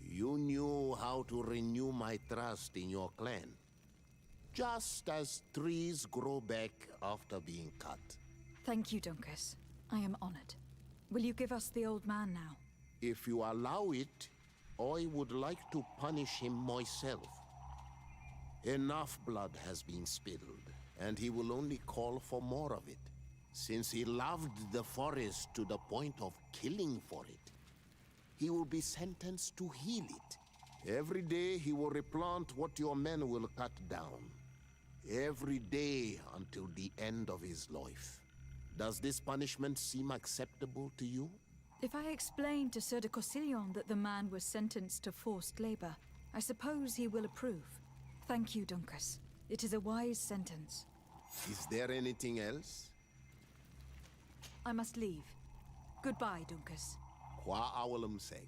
You knew how to renew my trust in your clan. Just as trees grow back after being cut. Thank you, Dunkus. I am honored. Will you give us the old man now? If you allow it, I would like to punish him myself. Enough blood has been spilled, and he will only call for more of it. Since he loved the forest to the point of killing for it, he will be sentenced to heal it. Every day he will replant what your men will cut down. Every day until the end of his life. Does this punishment seem acceptable to you? If I explain to Sir de Corsillon that the man was sentenced to forced labor, I suppose he will approve. Thank you, Dunkus. It is a wise sentence. Is there anything else? I must leave. Goodbye, Dunkus. Qua awalum seg.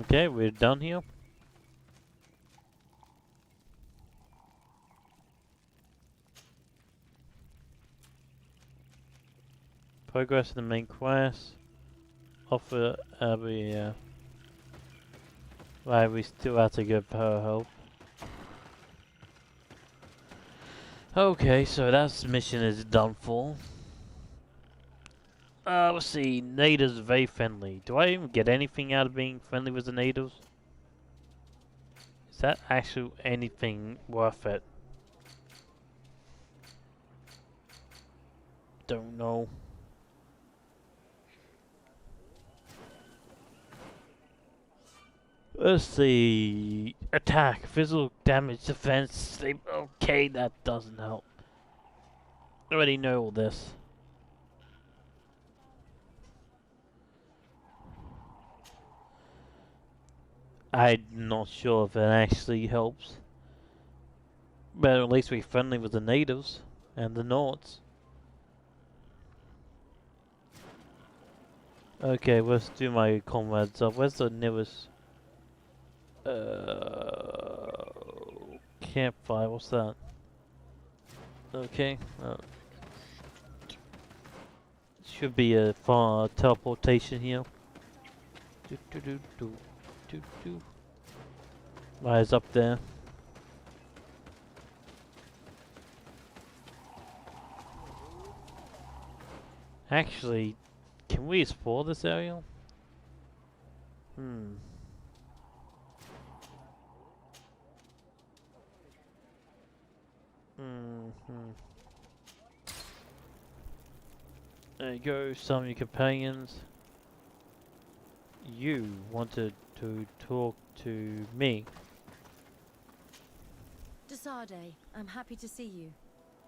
Okay, we're done here. Progress in the main quest. Offer Abby, right, we still have to give her help. Okay, so that mission is done for. Let's see, natives very friendly. Do I even get anything out of being friendly with the natives? Is that actually anything worth it? Don't know. Let's see. Attack, physical damage, defense. Okay, that doesn't help. I already know all this. I'm not sure if it actually helps. But at least we're friendly with the natives and the Nords. Okay, let's do my comrades up. Where's the nearest? Campfire, what's that? Okay. Should be a far teleportation here. Do do do do do do. Lies up there. Actually, can we explore this area? Hmm. Hmm. There you go, some of your companions. You wanted to talk to me. Desade, I'm happy to see you.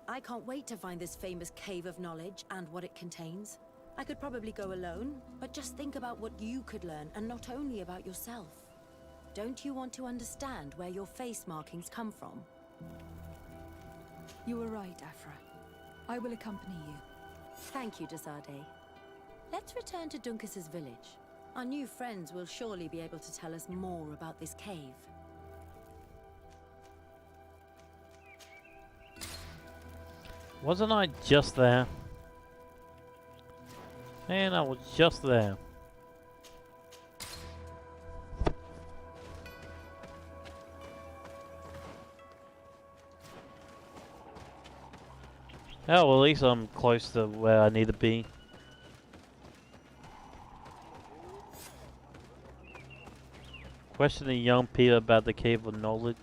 I can't wait to find this famous cave of knowledge and what it contains. I could probably go alone, but just think about what you could learn, and not only about yourself. Don't you want to understand where your face markings come from? You were right, Afra. I will accompany you. Thank you, Desade. Let's return to Duncas's village. Our new friends will surely be able to tell us more about this cave. Wasn't I just there? Man, I was just there. Oh, well, at least I'm close to where I need to be. Questioning young people about the Cave of Knowledge.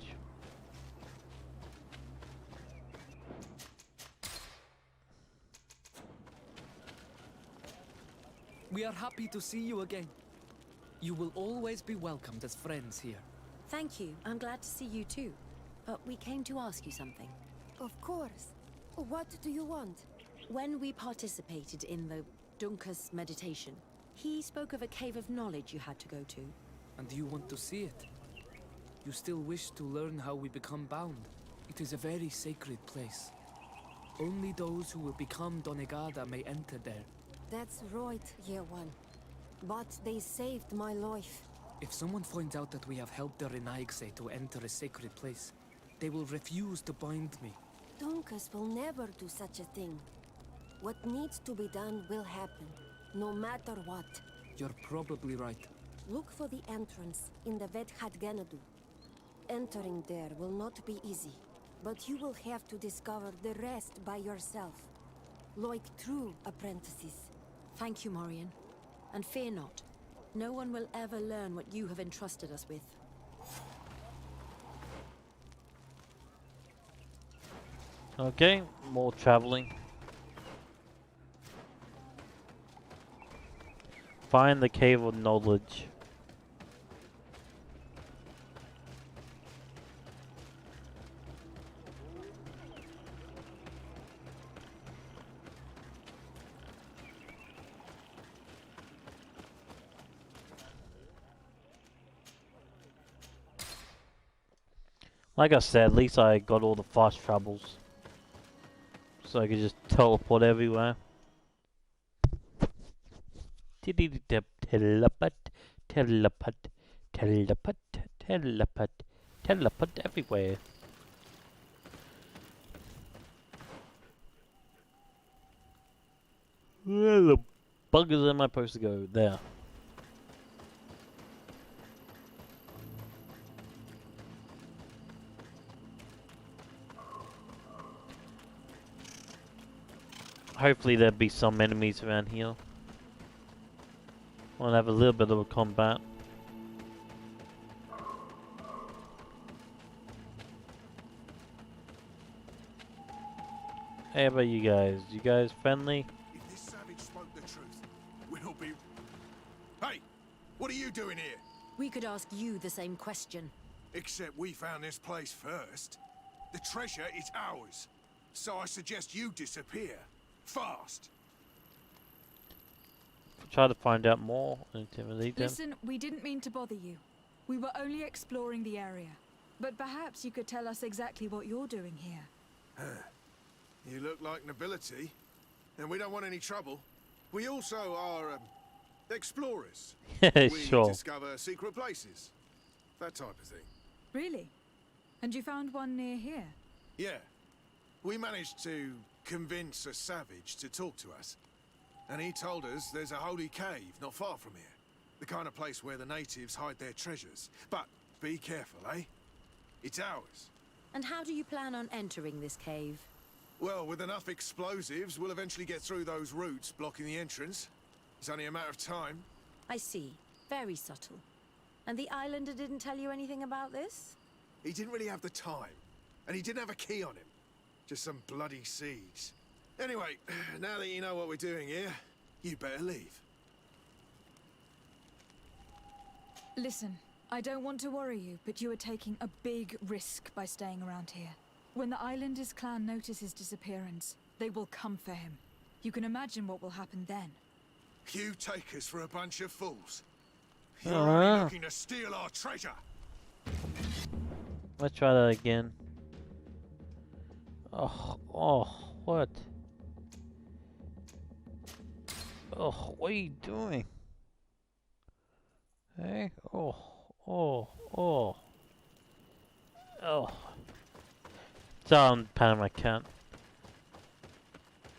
We are happy to see you again. You will always be welcomed as friends here. Thank you. I'm glad to see you too. But we came to ask you something. Of course. What do you want? When we participated in the Duncas meditation, he spoke of a cave of knowledge you had to go to. And you want to see it? You still wish to learn how we become bound? It is a very sacred place. Only those who will become Donegada may enter there. That's right, Year One. But they saved my life. If someone finds out that we have helped the Renaigse to enter a sacred place, they will refuse to bind me. Duncas will never do such a thing. What needs to be done will happen, no matter what. You're probably right. Look for the entrance in the Vedhat Ganadu. Entering there will not be easy, but you will have to discover the rest by yourself. Like true apprentices. Thank you, Morian. And fear not. No one will ever learn what you have entrusted us with. Okay, more traveling. Find the Cave of Knowledge. Like I said, at least I got all the fast travels. So I could just teleport everywhere. Teleport, teleport, teleport, teleport, teleport everywhere. Where the buggers am I supposed to go? There. Hopefully there'll be some enemies around here. I'll have a little bit of a combat. Hey, how about you guys? You guys friendly? If this savage spoke the truth, we'll be... Hey! What are you doing here? We could ask you the same question. Except we found this place first. The treasure is ours. So I suggest you disappear. Fast! Try to find out more and intimidate them. Listen, we didn't mean to bother you. We were only exploring the area. But perhaps you could tell us exactly what you're doing here. You look like nobility, and we don't want any trouble. We also are explorers. Sure. We discover secret places. That type of thing. Really? And you found one near here? Yeah. We managed to convince a savage to talk to us. And he told us there's a holy cave not far from here. The kind of place where the natives hide their treasures. But be careful, eh? It's ours. And how do you plan on entering this cave? Well, with enough explosives, we'll eventually get through those roots blocking the entrance. It's only a matter of time. I see. Very subtle. And the islander didn't tell you anything about this? He didn't really have the time. And he didn't have a key on him. Just some bloody seeds. Anyway, now that you know what we're doing here, you better leave. Listen, I don't want to worry you, but you are taking a big risk by staying around here. When the Islanders clan notice his disappearance, they will come for him. You can imagine what will happen then. You take us for a bunch of fools. You're only looking to steal our treasure. Let's try that again. Oh, what? Oh, what are you doing? Hey, oh. Down, Panama Cat.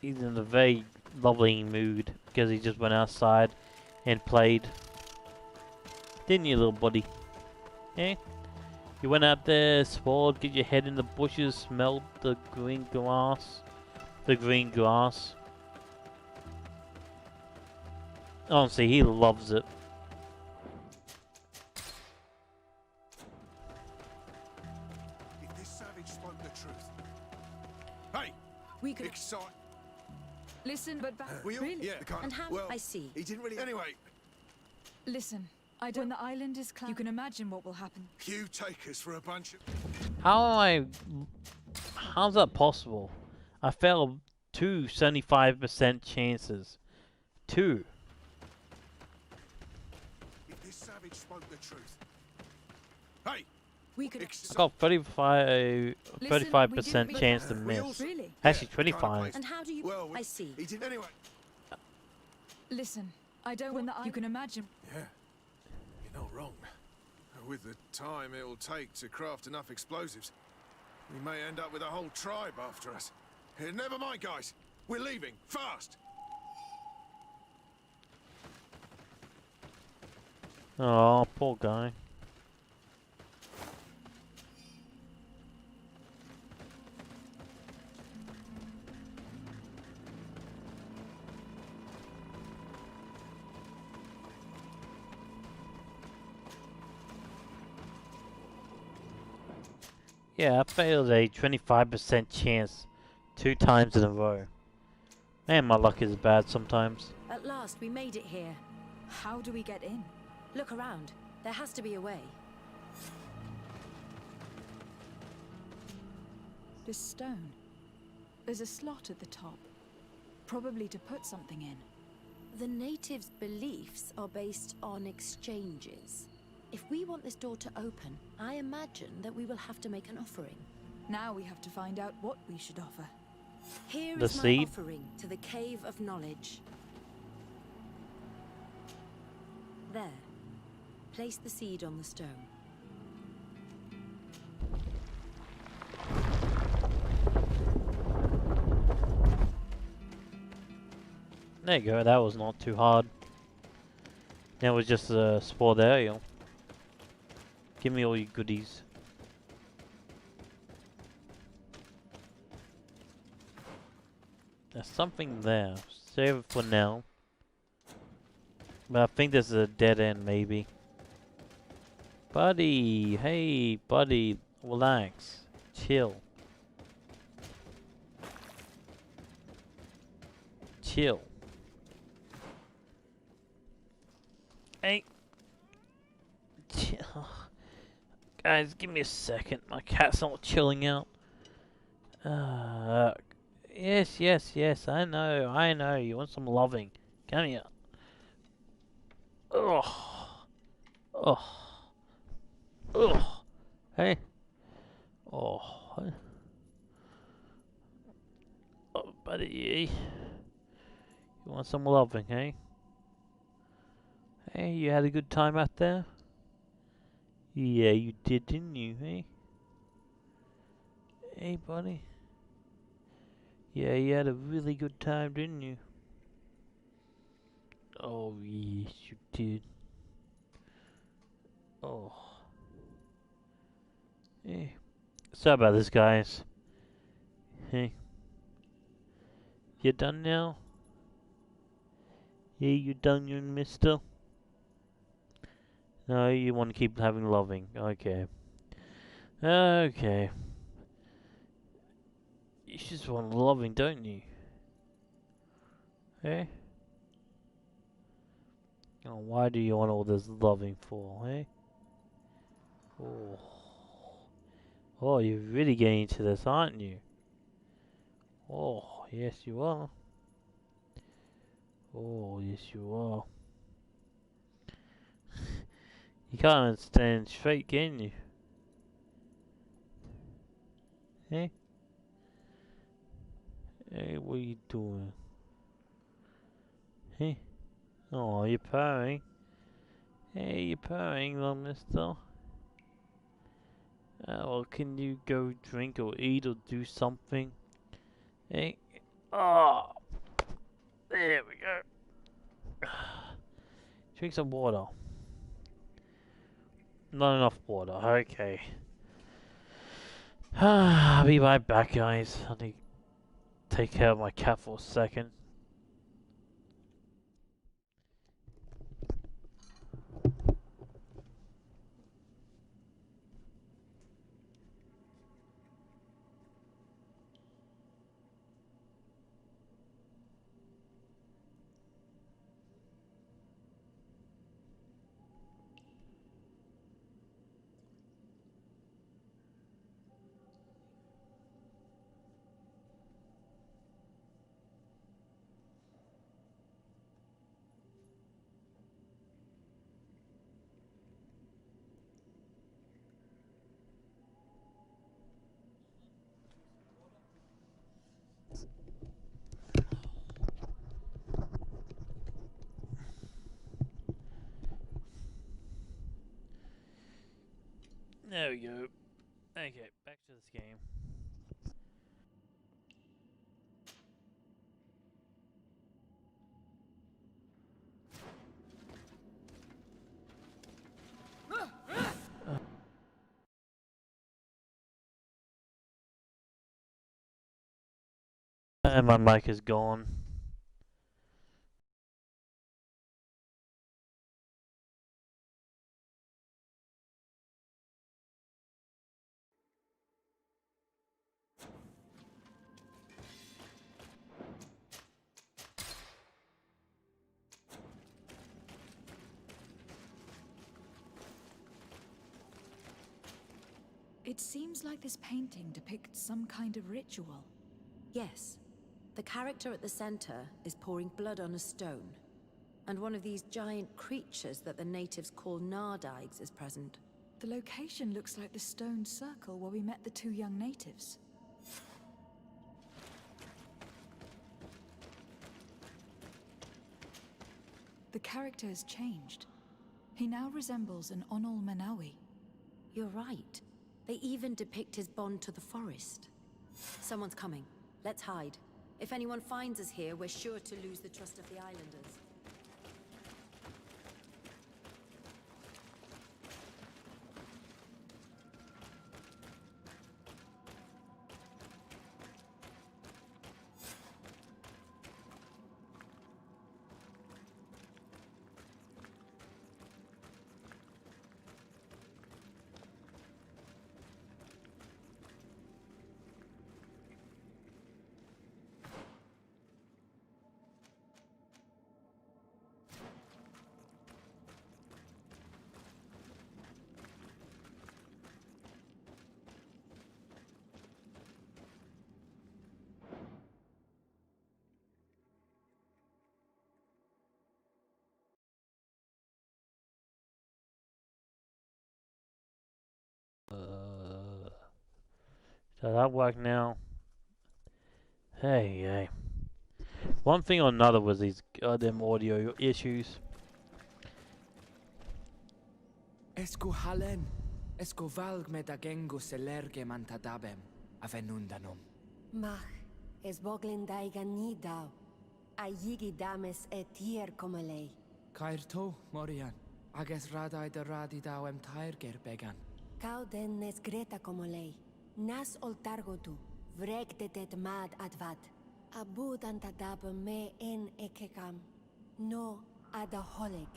He's in a very lovely mood because he just went outside and played. Didn't you, little buddy? Eh? You went out there, explored, get your head in the bushes, smelled the green grass. Honestly, he loves it. If this savage spoke the truth. Hey! We could excite. Listen, but Really? Yeah, And how? Well, I see. He didn't really. Anyway, Listen, I don't. When the Islanders clan, you can imagine what will happen. you take us for a bunch of. How's that possible? I failed 75% chances. 2. If this savage spoke the truth. Hey! We could. I got 35% chance to miss. Really? Actually, 25. And how do you? Well, I see. He did anyway. Listen, I don't. When the you can imagine. Yeah, you're not wrong. With the time it'll take to craft enough explosives, we may end up with a whole tribe after us. Never mind, guys. We're leaving fast. Oh, poor guy. Yeah, I failed a 25% chance 2 times in a row. Man, my luck is bad sometimes. At last, we made it here. How do we get in? Look around. There has to be a way. This stone. There's a slot at the top. Probably to put something in. The natives' beliefs are based on exchanges. If we want this door to open, I imagine that we will have to make an offering. Now we have to find out what we should offer. Here The is my seed? offering to the Cave of Knowledge. There. Place the seed on the stone. There you go, that was not too hard. That was just a spoiled area. Give me all your goodies. There's something there. Save it for now. But I think this is a dead end, maybe. Buddy! Hey, buddy. Relax. Chill. Chill. Hey. Chill. Guys, give me a second. My cat's not chilling out. Yes. I know. You want some loving. Come here. Ugh. Hey. Oh, buddy. You want some loving, hey? Hey, you had a good time out there? Yeah, you did, didn't you, hey? Hey, buddy. Yeah, you had a really good time, didn't you? Oh, yes, you did. Oh. Hey. Sorry about this, guys. Hey. You done now? Yeah, you done, you mister? No, you want to keep having loving. Okay. Okay. You just want loving, don't you? Eh? Oh, why do you want all this loving for, eh? Oh. Oh, you're really getting into this, aren't you? Oh, yes you are. Oh, yes you are. You can't stand straight, can you? Eh? Hey, what are you doing? Hey? Oh, you're purring. Hey, you're purring, little mister. Well, can you go drink or eat or do something? Hey? Oh, there we go. Drink some water. Not enough water. Okay. I'll be right back, guys. I need to take care of my cat for a second. There we go. Okay, back to this game. And my mic is gone. It seems like this painting depicts some kind of ritual. Yes. The character at the center is pouring blood on a stone. And one of these giant creatures that the natives call Nardigs is present. The location looks like the stone circle where we met the two young natives. The character has changed. He now resembles an Onol Manawi. You're right. They even depict his bond to the forest. Someone's coming. Let's hide. If anyone finds us here, we're sure to lose the trust of the islanders. Does that work now? Hey, hey. One thing or another was these goddamn audio issues. Esco halen, esco valg med agengo selerge mantadabem, avenundanum. Mach, es boglin daigan nidau. A yigi dames etier como lei. Cairto, Morian, Agus radai da radi dau tiger began. Kau den nes greta como lei. Nas oltargo tu. Vrek de det mad advat. Abud antadab me en ekekam. No adaholeg.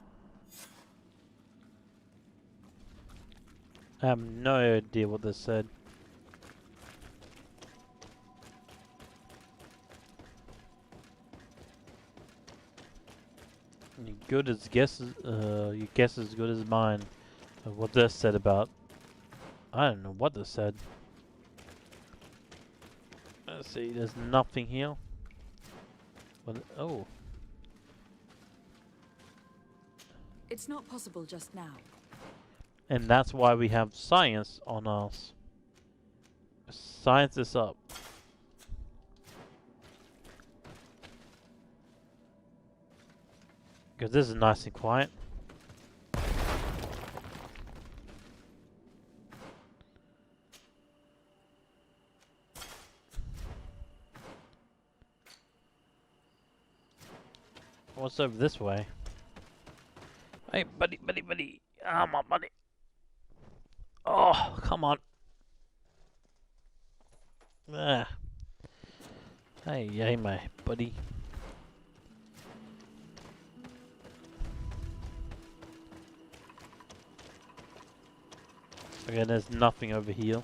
I have no idea what this said. Your guess as good as mine of what this said about. I don't know what this said. Let's see, there's nothing here. What, oh. It's not possible just now. And that's why we have science on us. Science this up. Because this is nice and quiet. What's over this way? Hey, buddy. Come on, buddy. Oh, come on. Ah. Hey, my buddy. Okay, there's nothing over here.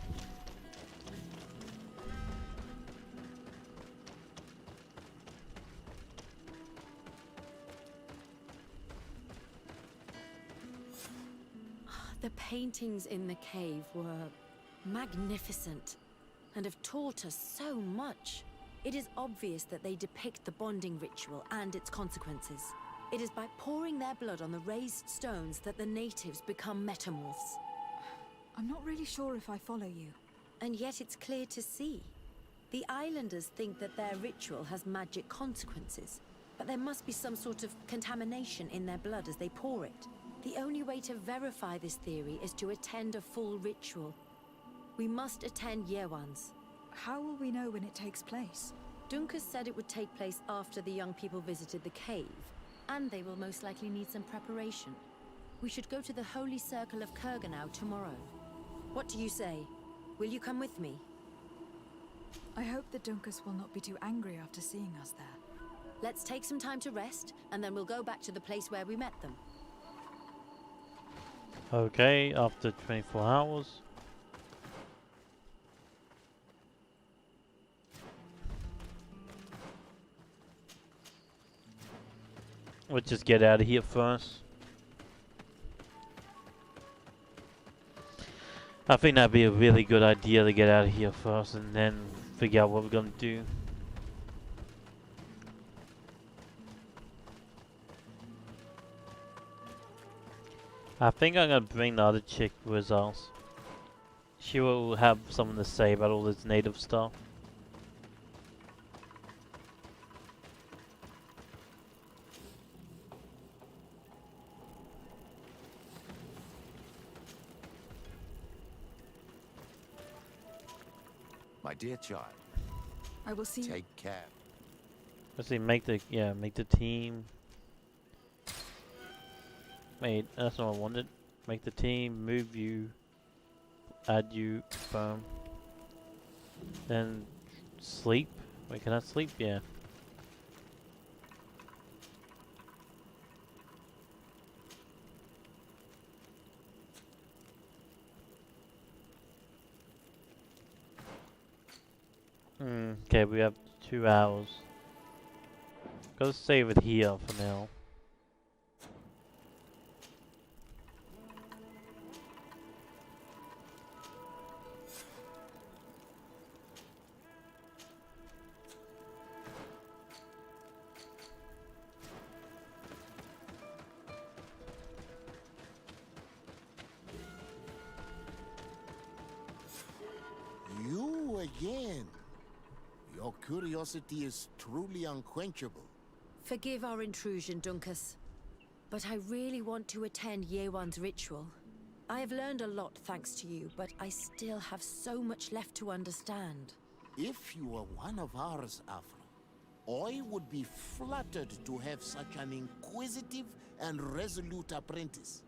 The paintings in the cave were magnificent and have taught us so much. It is obvious that they depict the bonding ritual and its consequences. It is by pouring their blood on the raised stones that the natives become metamorphs. I'm not really sure if I follow you. And yet it's clear to see. The islanders think that their ritual has magic consequences, but there must be some sort of contamination in their blood as they pour it. The only way to verify this theory is to attend a full ritual. We must attend Yewan's. How will we know when it takes place? Dunkus said it would take place after the young people visited the cave, and they will most likely need some preparation. We should go to the Holy Circle of Kurganau tomorrow. What do you say? Will you come with me? I hope that Dunkus will not be too angry after seeing us there. Let's take some time to rest, and then we'll go back to the place where we met them. Okay, after 24 hours. We'll just get out of here first. I think that'd be a really good idea to get out of here first and then figure out what we're gonna do. I think I'm gonna bring the other chick with us. She will have something to say about all this native stuff. My dear child, I will see. take care. Let's see, make the team. Wait, that's not what I wanted. Make the team, move you, add you, confirm. Then sleep. Wait, can I sleep? Yeah. Okay, we have 2 hours. Go save it here for now. You again. Your curiosity is truly unquenchable. Forgive our intrusion, Dunkus. But I really want to attend Yewan's ritual. I have learned a lot thanks to you, but I still have so much left to understand. If you were one of ours, Afro, I would be flattered to have such an inquisitive and resolute apprentice.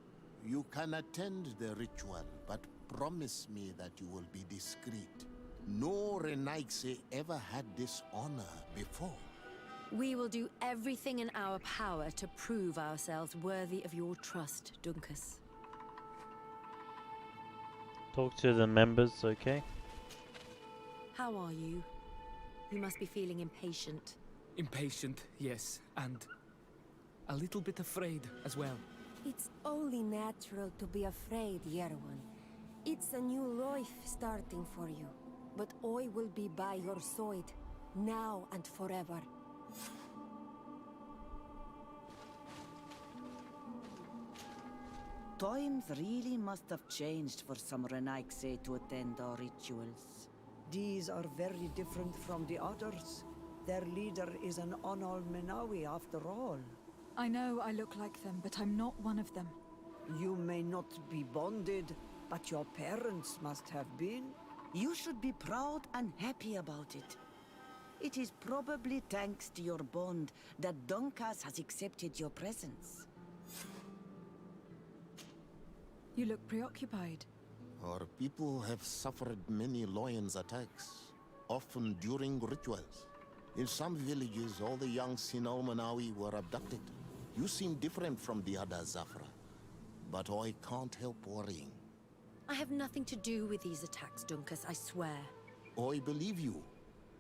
You can attend the ritual, but promise me that you will be discreet. No Renaigse ever had this honor before. We will do everything in our power to prove ourselves worthy of your trust, Dunkus. Talk to the members, okay? How are you? You must be feeling impatient. Impatient, yes, and a little bit afraid as well. It's only natural to be afraid, Yerwan. It's a new life starting for you. But I will be by your side, now and forever. Times really must have changed for some Renaigse to attend our rituals. These are very different from the others. Their leader is an Onal Menawi after all. I know I look like them, but I'm not one of them. You may not be bonded, but your parents must have been. You should be proud and happy about it. It is probably thanks to your bond that Dunkas has accepted your presence. You look preoccupied. Our people have suffered many lions attacks, often during rituals. In some villages, all the young Sinalmanawi were abducted. You seem different from the other Zafra, but I can't help worrying. I have nothing to do with these attacks, Dunkus, I swear. I believe you.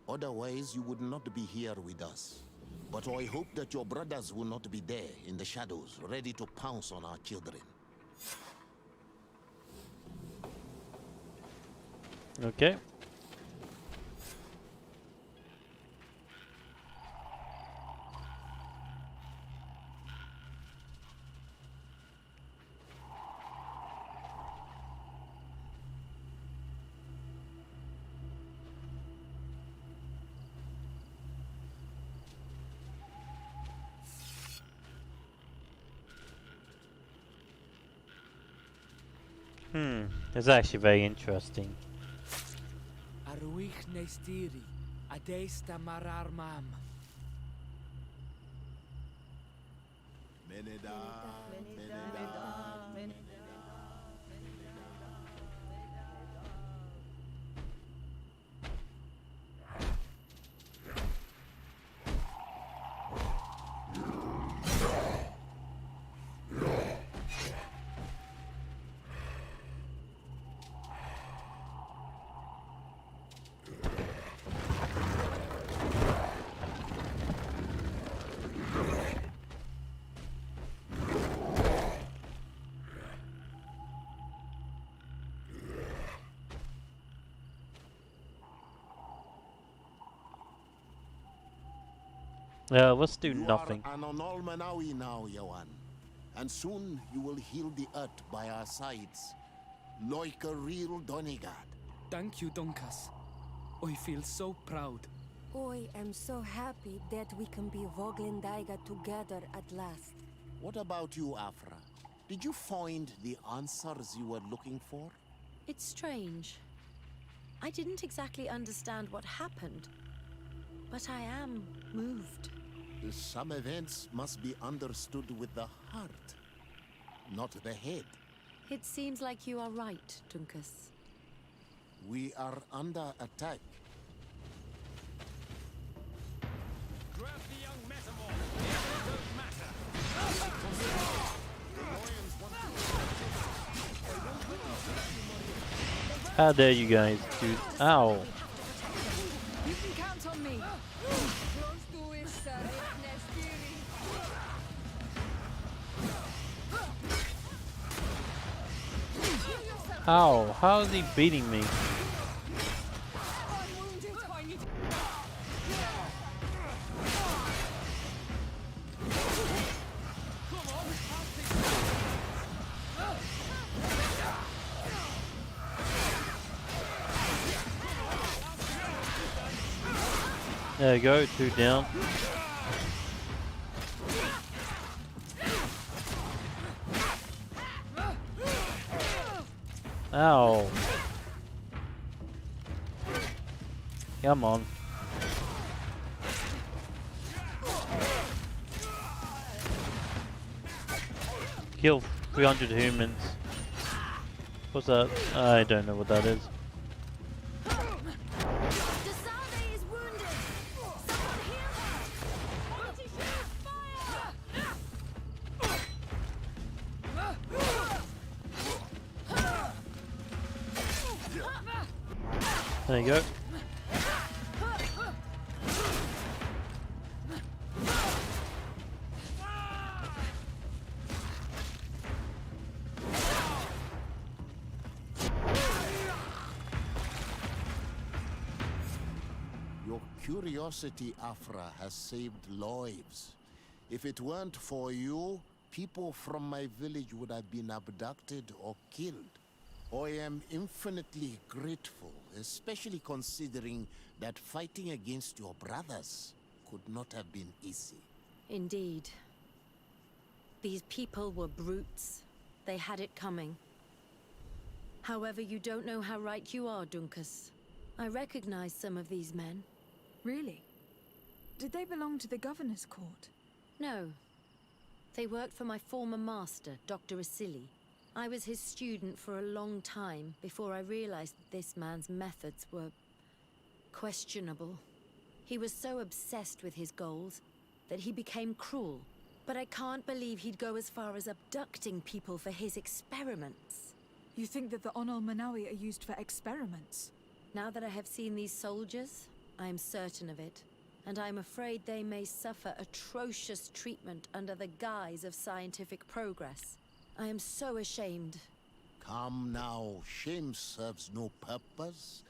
Otherwise, you would not be here with us. But I hope that your brothers will not be there in the shadows, ready to pounce on our children. Okay. It's actually very interesting. Arwich Nestiri, Adesta Marar Mam. Let's do nothing. You are an Onal Menawi now, Yawan. And soon you will heal the earth by our sides, like a real Donegard. Thank you, Dunkas. I feel so proud. I am so happy that we can be Voglendaiga together at last. What about you, Afra? Did you find the answers you were looking for? It's strange. I didn't exactly understand what happened, but I am moved. Some events must be understood with the heart, not the head. It seems like you are right, Dunkus. We are under attack. Grab the young metamorph. It don't matter. How dare you guys, dude? Ow. You can count on me. Ow, how is he beating me? There you go, 2 down. Ow. Come on. Kill. 300 humans. What's that? I don't know what that is. There you go. Your curiosity, Afra, has saved lives. If it weren't for you, people from my village would have been abducted or killed. I am infinitely grateful, especially considering that fighting against your brothers could not have been easy. Indeed. These people were brutes. They had it coming. However, you don't know how right you are, Dunkus. I recognize some of these men. Really? Did they belong to the governor's court? No. They worked for my former master, Dr. Asili. I was his student for a long time before I realized that this man's methods were questionable. He was so obsessed with his goals that he became cruel. But I can't believe he'd go as far as abducting people for his experiments. You think that the Onol Manawi are used for experiments? Now that I have seen these soldiers, I am certain of it. And I'm afraid they may suffer atrocious treatment under the guise of scientific progress. I am so ashamed. Come now, shame serves no purpose.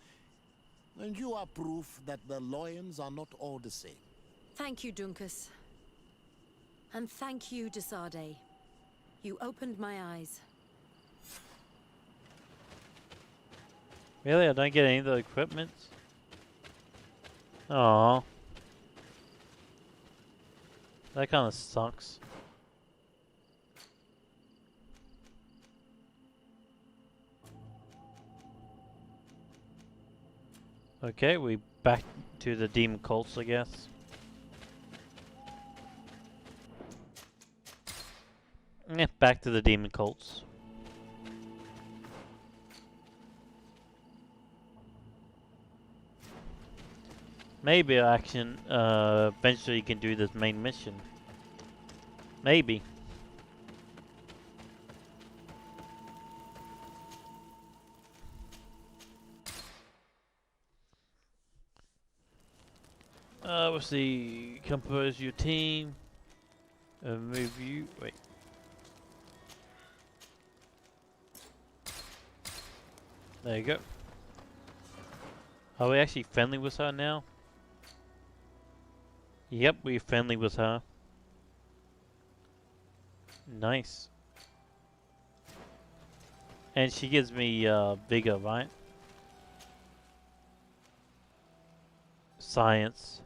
And you are proof that the lions are not all the same. Thank you, Dunkus. And thank you, Desade. You opened my eyes. Really? I don't get any of the equipment? Aww. That kind of sucks. Okay, we back to the demon cults, I guess. Yeah, back to the demon cults. Maybe I can eventually can do this main mission. Maybe. Let's see. Compose your team. Move you. Wait. There you go. Are we actually friendly with her now? Yep, we're friendly with her. Nice. And she gives me vigor, right? Science.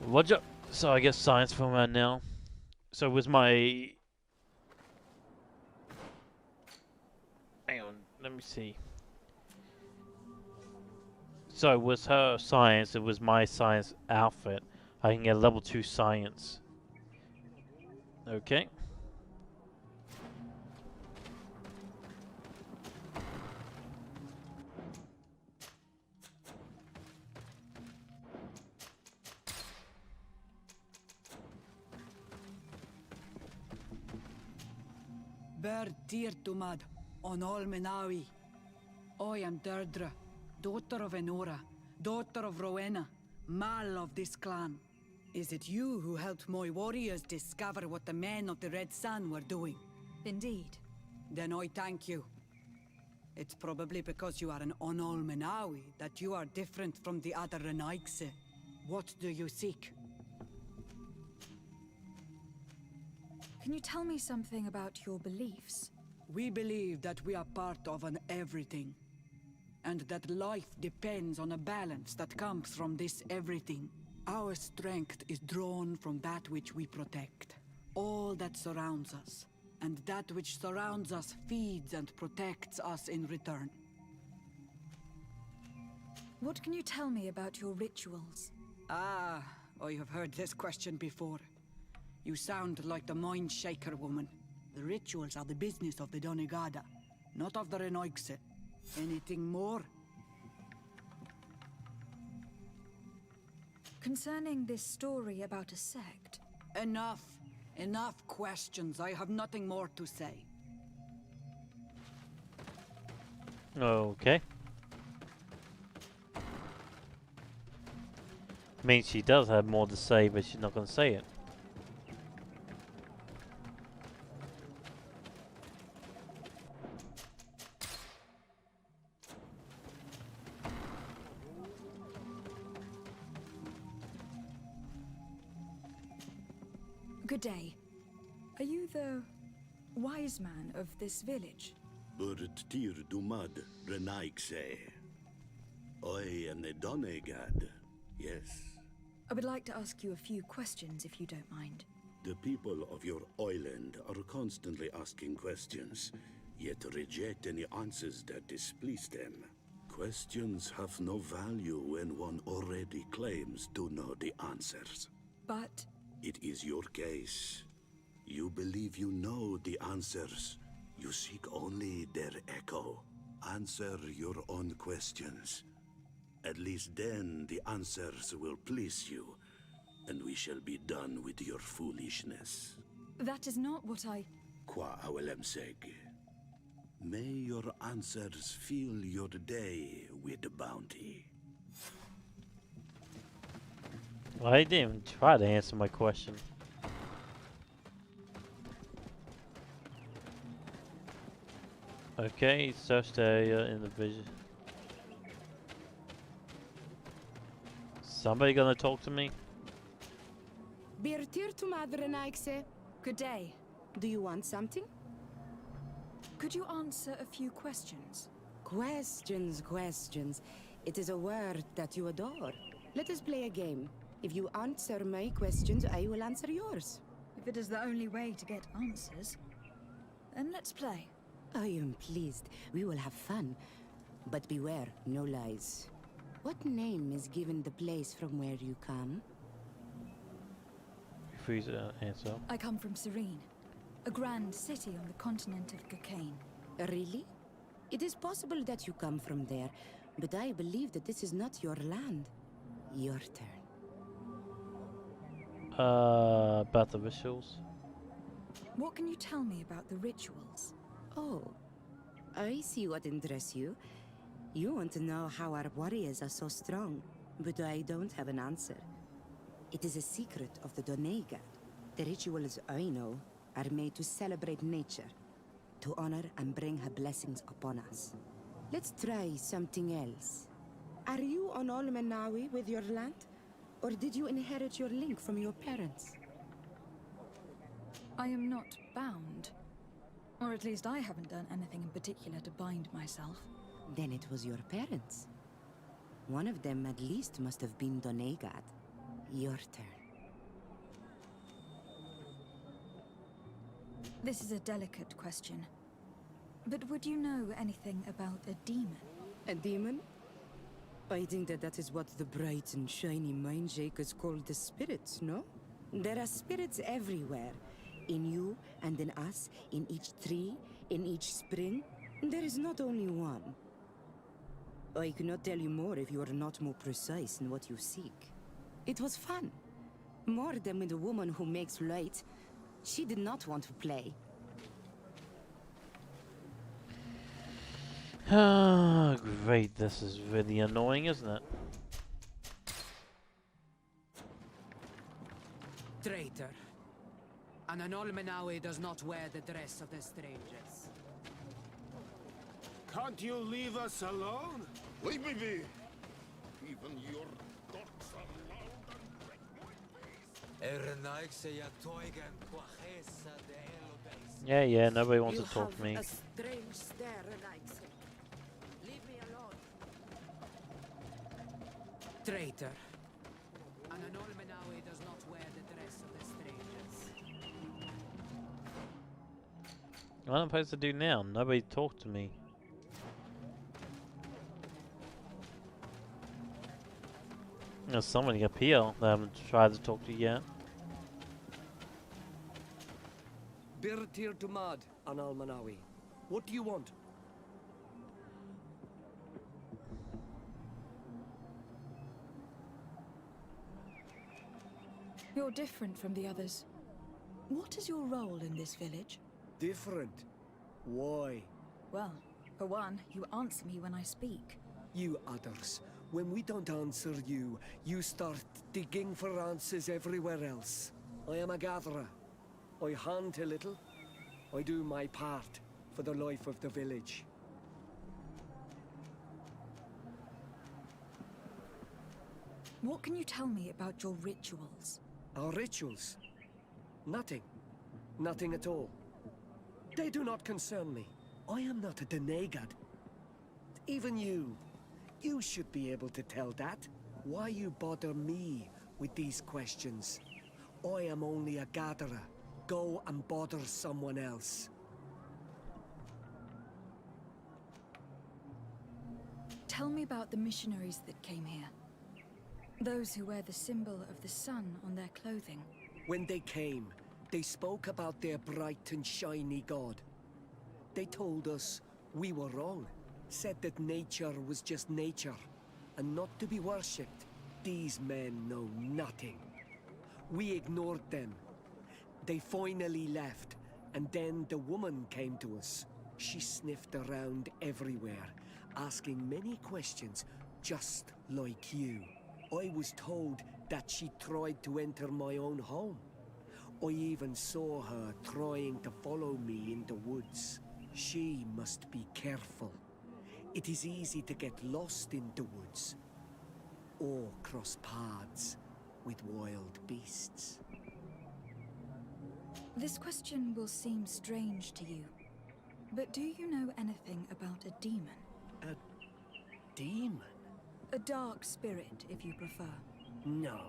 Roger. So I get science from her now. So was my... Hang on, let me see. So with her science, it was my science outfit. I can get level 2 science. Okay. Ber Tirtumad, Onol Menawi. I am Deirdre, daughter of Enora, daughter of Rowena, Mal of this clan. Is it you who helped my warriors discover what the men of the Red Sun were doing? Indeed. Then I thank you. It's probably because you are an Onol Menawi that you are different from the other Renaigse. What do you seek? Can you tell me something about your beliefs? We believe that we are part of an everything, and that life depends on a balance that comes from this everything. Our strength is drawn from that which we protect, all that surrounds us, and that which surrounds us feeds and protects us in return. What can you tell me about your rituals? Ah, I have heard this question before. You sound like the Mind Shaker woman. The rituals are the business of the Donegada, not of the Renoigse. Anything more? Concerning this story about a sect... Enough. Enough questions. I have nothing more to say. Okay. Means she does have more to say, but she's not going to say it. Good day. Are you the wise man of this village? Tir dumad renaikse. I am the Donegad. Yes. I would like to ask you a few questions, if you don't mind. The people of your island are constantly asking questions, yet reject any answers that displease them. Questions have no value when one already claims to know the answers. But... It is your case. You believe you know the answers. You seek only their echo. Answer your own questions. At least then the answers will please you, and we shall be done with your foolishness. That is not what I... Qua awelemseg. May your answers fill your day with bounty. Well, I didn't even try to answer my question. Okay, search the area in the vision. Somebody gonna talk to me? Birtir to Madre Naikse. Good day. Do you want something? Could you answer a few questions? Questions. It is a word that you adore. Let us play a game. If you answer my questions, I will answer yours. If it is the only way to get answers, then let's play. I am pleased. We will have fun. But beware, no lies. What name is given the place from where you come? Freeze answer. I come from Serene, a grand city on the continent of Cocaine. Really? It is possible that you come from there, but I believe that this is not your land. Your turn. About the rituals. What can you tell me about the rituals? Oh, I see what interests you. You want to know how our warriors are so strong, but I don't have an answer. It is a secret of the Donegad. The rituals I know are made to celebrate nature, to honor and bring her blessings upon us. Let's try something else. Are you on Olmenawi with your land? Or did you inherit your link from your parents? I am not bound. Or at least I haven't done anything in particular to bind myself. Then it was your parents. One of them at least must have been Donegad. Your turn. This is a delicate question. But would you know anything about a demon? A demon? I think that is what the bright and shiny mind shakers call the spirits, no? There are spirits everywhere. In you and in us, in each tree, in each spring. There is not only one. I cannot tell you more if you are not more precise in what you seek. It was fun. More than with the woman who makes light. She did not want to play. Ah, great. This is really annoying, isn't it? Traitor. An Anolmenawi does not wear the dress of the strangers. Can't you leave us alone? Leave me be. Even your dogs are loud and Yeah, nobody wants to talk to me. A strange stare, Renaix. Leave me alone. Traitor. An Anolmenawi does not wear the dress of the strangers. What am I supposed to do now? Nobody talked to me. There's somebody up here that I haven't tried to talk to yet. Birtir to Mad, an Almanawi. What do you want? You're different from the others. What is your role in this village? Different? Why? Well, for one, you answer me when I speak. You others, when we don't answer you, you start digging for answers everywhere else. I am a gatherer. I hunt a little. I do my part for the life of the village. What can you tell me about your rituals? Our rituals? Nothing. Nothing at all. They do not concern me. I am not a Denegad. Even you. You should be able to tell that. Why you bother me with these questions? I am only a gatherer. Go and bother someone else. Tell me about the missionaries that came here. Those who wear the symbol of the sun on their clothing. When they came, they spoke about their bright and shiny god. They told us we were wrong. Said that nature was just nature, and not to be worshipped. These men know nothing. We ignored them. They finally left, and then the woman came to us. She sniffed around everywhere, asking many questions, just like you. I was told that she tried to enter my own home. I even saw her trying to follow me in the woods. She must be careful. It is easy to get lost in the woods, or cross paths with wild beasts. This question will seem strange to you, but do you know anything about a demon? A demon? A dark spirit, if you prefer. No.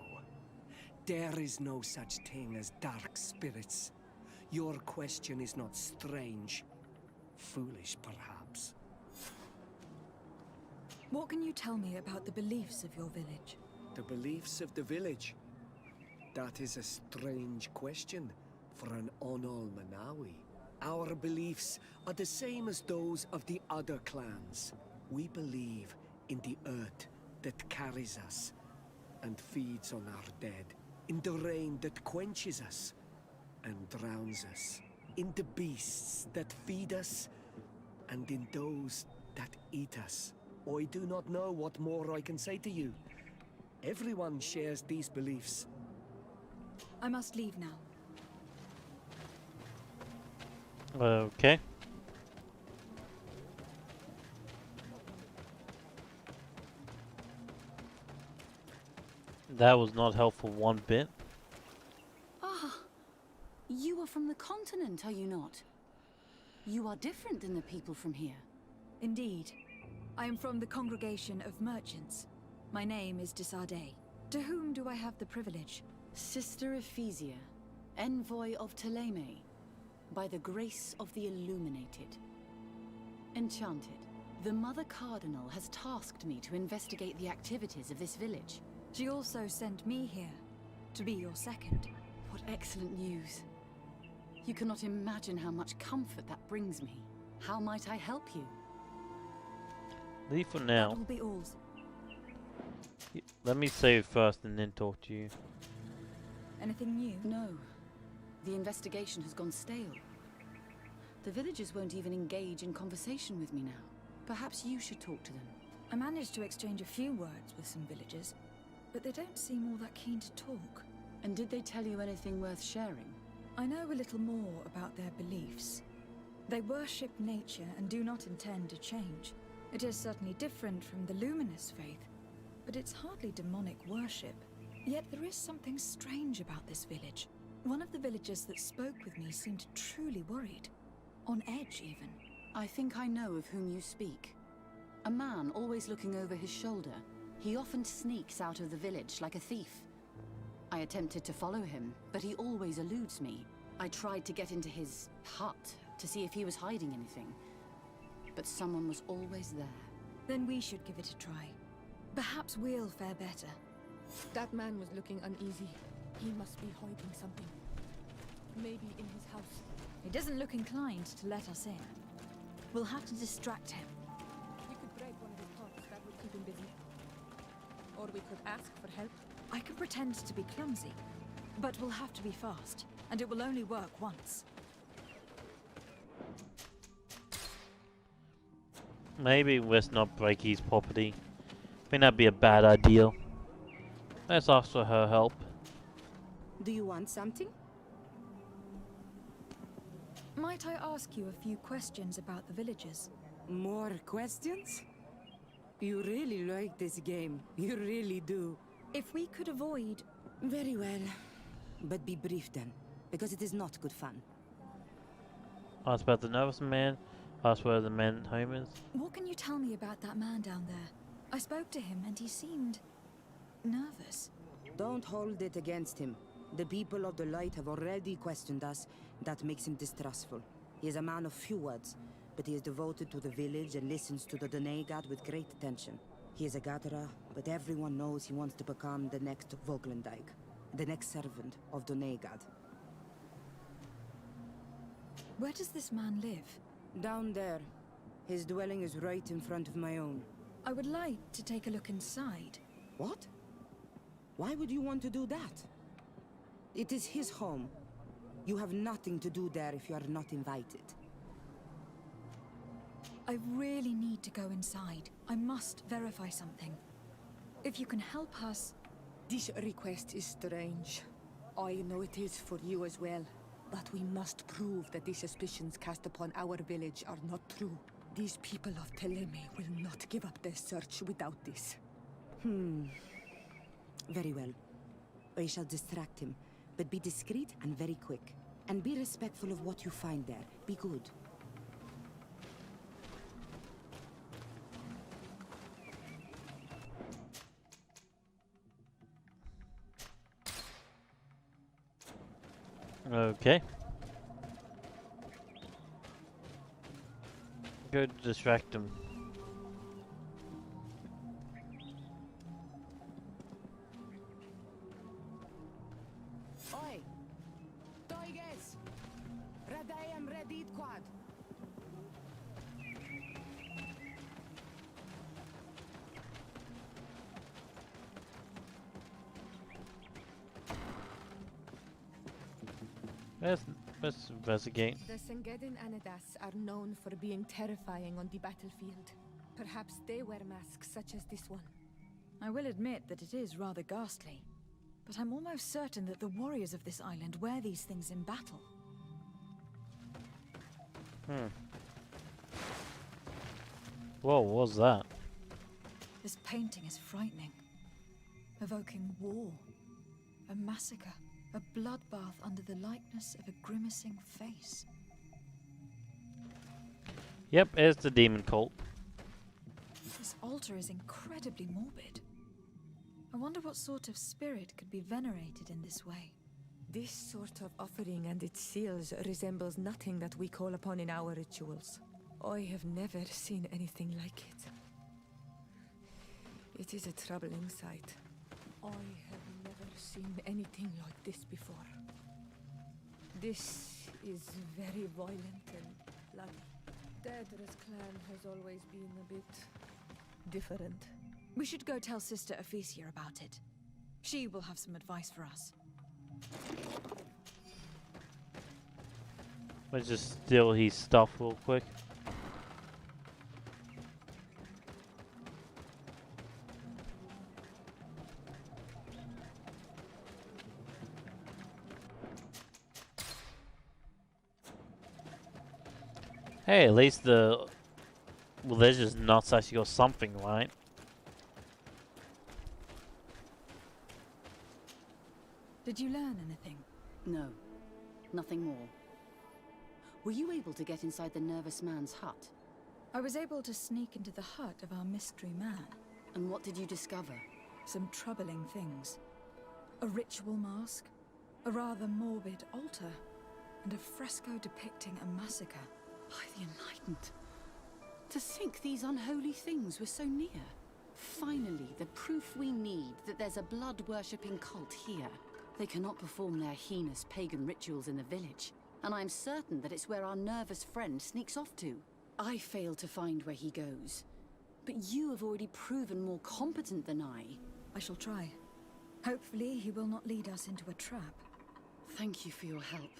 There is no such thing as dark spirits. Your question is not strange. Foolish, perhaps. What can you tell me about the beliefs of your village? The beliefs of the village? That is a strange question for an Onol-Manawi. Our beliefs are the same as those of the other clans. We believe in the earth that carries us and feeds on our dead, in the rain that quenches us and drowns us, in the beasts that feed us, and in those that eat us. I do not know what more I can say to you. Everyone shares these beliefs. I must leave now. Okay. That was not helpful one bit. Ah, you are from the continent, are you not? You are different than the people from here. Indeed. I am from the congregation of merchants. My name is Desardet. To whom do I have the privilege? Sister Ephesia, envoy of Ptolemy, by the grace of the Illuminated. Enchanted, the Mother Cardinal has tasked me to investigate the activities of this village. She also sent me here, to be your second. What excellent news. You cannot imagine how much comfort that brings me. How might I help you? Leave for now. That will be all. Let me save first and then talk to you. Anything new? No. The investigation has gone stale. The villagers won't even engage in conversation with me now. Perhaps you should talk to them. I managed to exchange a few words with some villagers, but they don't seem all that keen to talk. And did they tell you anything worth sharing? I know a little more about their beliefs. They worship nature and do not intend to change. It is certainly different from the luminous faith, but it's hardly demonic worship. Yet there is something strange about this village. One of the villagers that spoke with me seemed truly worried. On edge, even. I think I know of whom you speak. A man always looking over his shoulder. He often sneaks out of the village like a thief. I attempted to follow him, but he always eludes me. I tried to get into his hut to see if he was hiding anything, but someone was always there. Then we should give it a try. Perhaps we'll fare better. That man was looking uneasy. He must be hiding something. Maybe in his house. He doesn't look inclined to let us in. We'll have to distract him. We could break one of his pots. That would keep him busy. Or we could ask for help. I can pretend to be clumsy, but we'll have to be fast, and it will only work once. Maybe let's not break his property. I think that'd be a bad idea. Let's ask for her help. Do you want something? Might I ask you a few questions about the villagers? More questions? You really like this game. You really do. If we could avoid... Very well. But be brief then, because it is not good fun. Ask about the nervous man. Ask where the man home is. What can you tell me about that man down there? I spoke to him and he seemed... nervous. Don't hold it against him. The people of the light have already questioned us. That makes him distrustful. He is a man of few words, but he is devoted to the village and listens to the Donegad with great attention. He is a gatherer, but everyone knows he wants to become the next Voglendijk, the next servant of Donegad. Where does this man live? Down there. His dwelling is right in front of my own. I would like to take a look inside. What? Why would you want to do that? It is his home. You have nothing to do there if you are not invited. I really need to go inside. I must verify something. If you can help us... This request is strange. I know it is for you as well. But we must prove that the suspicions cast upon our village are not true. These people of Teleme will not give up their search without this. Very well. I shall distract him, but be discreet and very quick. And be respectful of what you find there. Be good. Okay. Go to distract him. Oi! Toiges! Radayam Redit Quad! Let's investigate. The Sengedin Anadas are known for being terrifying on the battlefield. Perhaps they wear masks such as this one. I will admit that it is rather ghastly. But I'm almost certain that the warriors of this island wear these things in battle. What was that? This painting is frightening. Evoking war. A massacre. A bloodbath under the likeness of a grimacing face. Yep, it's the demon cult. This altar is incredibly morbid. I wonder what sort of spirit could be venerated in this way. This sort of offering and its seals resembles nothing that we call upon in our rituals. I have never seen anything like it. It is a troubling sight. I have never seen anything like this before. This is very violent and bloody. Daedra's clan has always been a bit different. We should go tell Sister Ephesia about it. She will have some advice for us. Let's just steal his stuff real quick. Hey, at least the religious nuts actually got something right. Did you learn anything? No, nothing more. Were you able to get inside the nervous man's hut? I was able to sneak into the hut of our mystery man. And what did you discover? Some troubling things. A ritual mask, a rather morbid altar, and a fresco depicting a massacre. By the Enlightened. To think these unholy things were so near. Finally, the proof we need that there's a blood-worshipping cult here. They cannot perform their heinous pagan rituals in the village. and I'm certain that it's where our nervous friend sneaks off to. I failed to find where he goes, but you have already proven more competent than I. I shall try. Hopefully he will not lead us into a trap. Thank you for your help.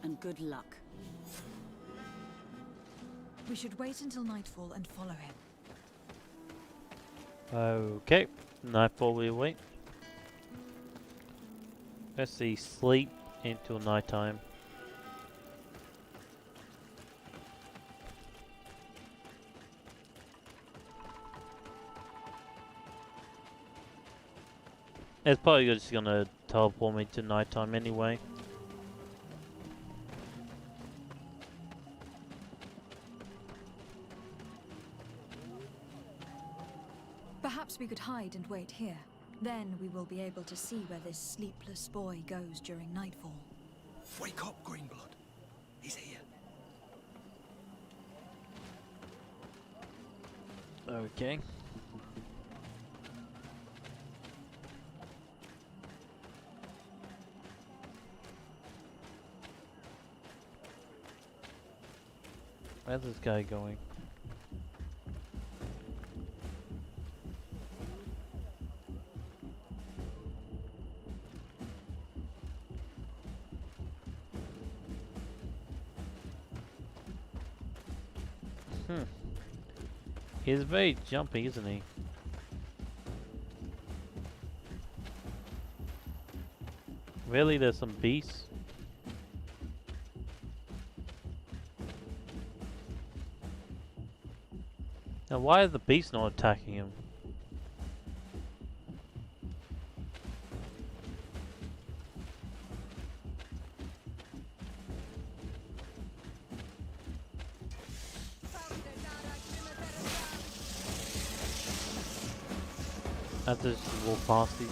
And good luck. We should wait until nightfall and follow him. Okay, nightfall we wait. Let's see, sleep until nighttime. It's probably just gonna teleport me to nighttime anyway. Perhaps we could hide and wait here. Then we will be able to see where this sleepless boy goes during nightfall. Wake up, Greenblood. He's here. Okay. Where's this guy going? He's very jumpy, isn't he? Really, there's some beasts? Now why are the beasts not attacking him? I have to just walk past these.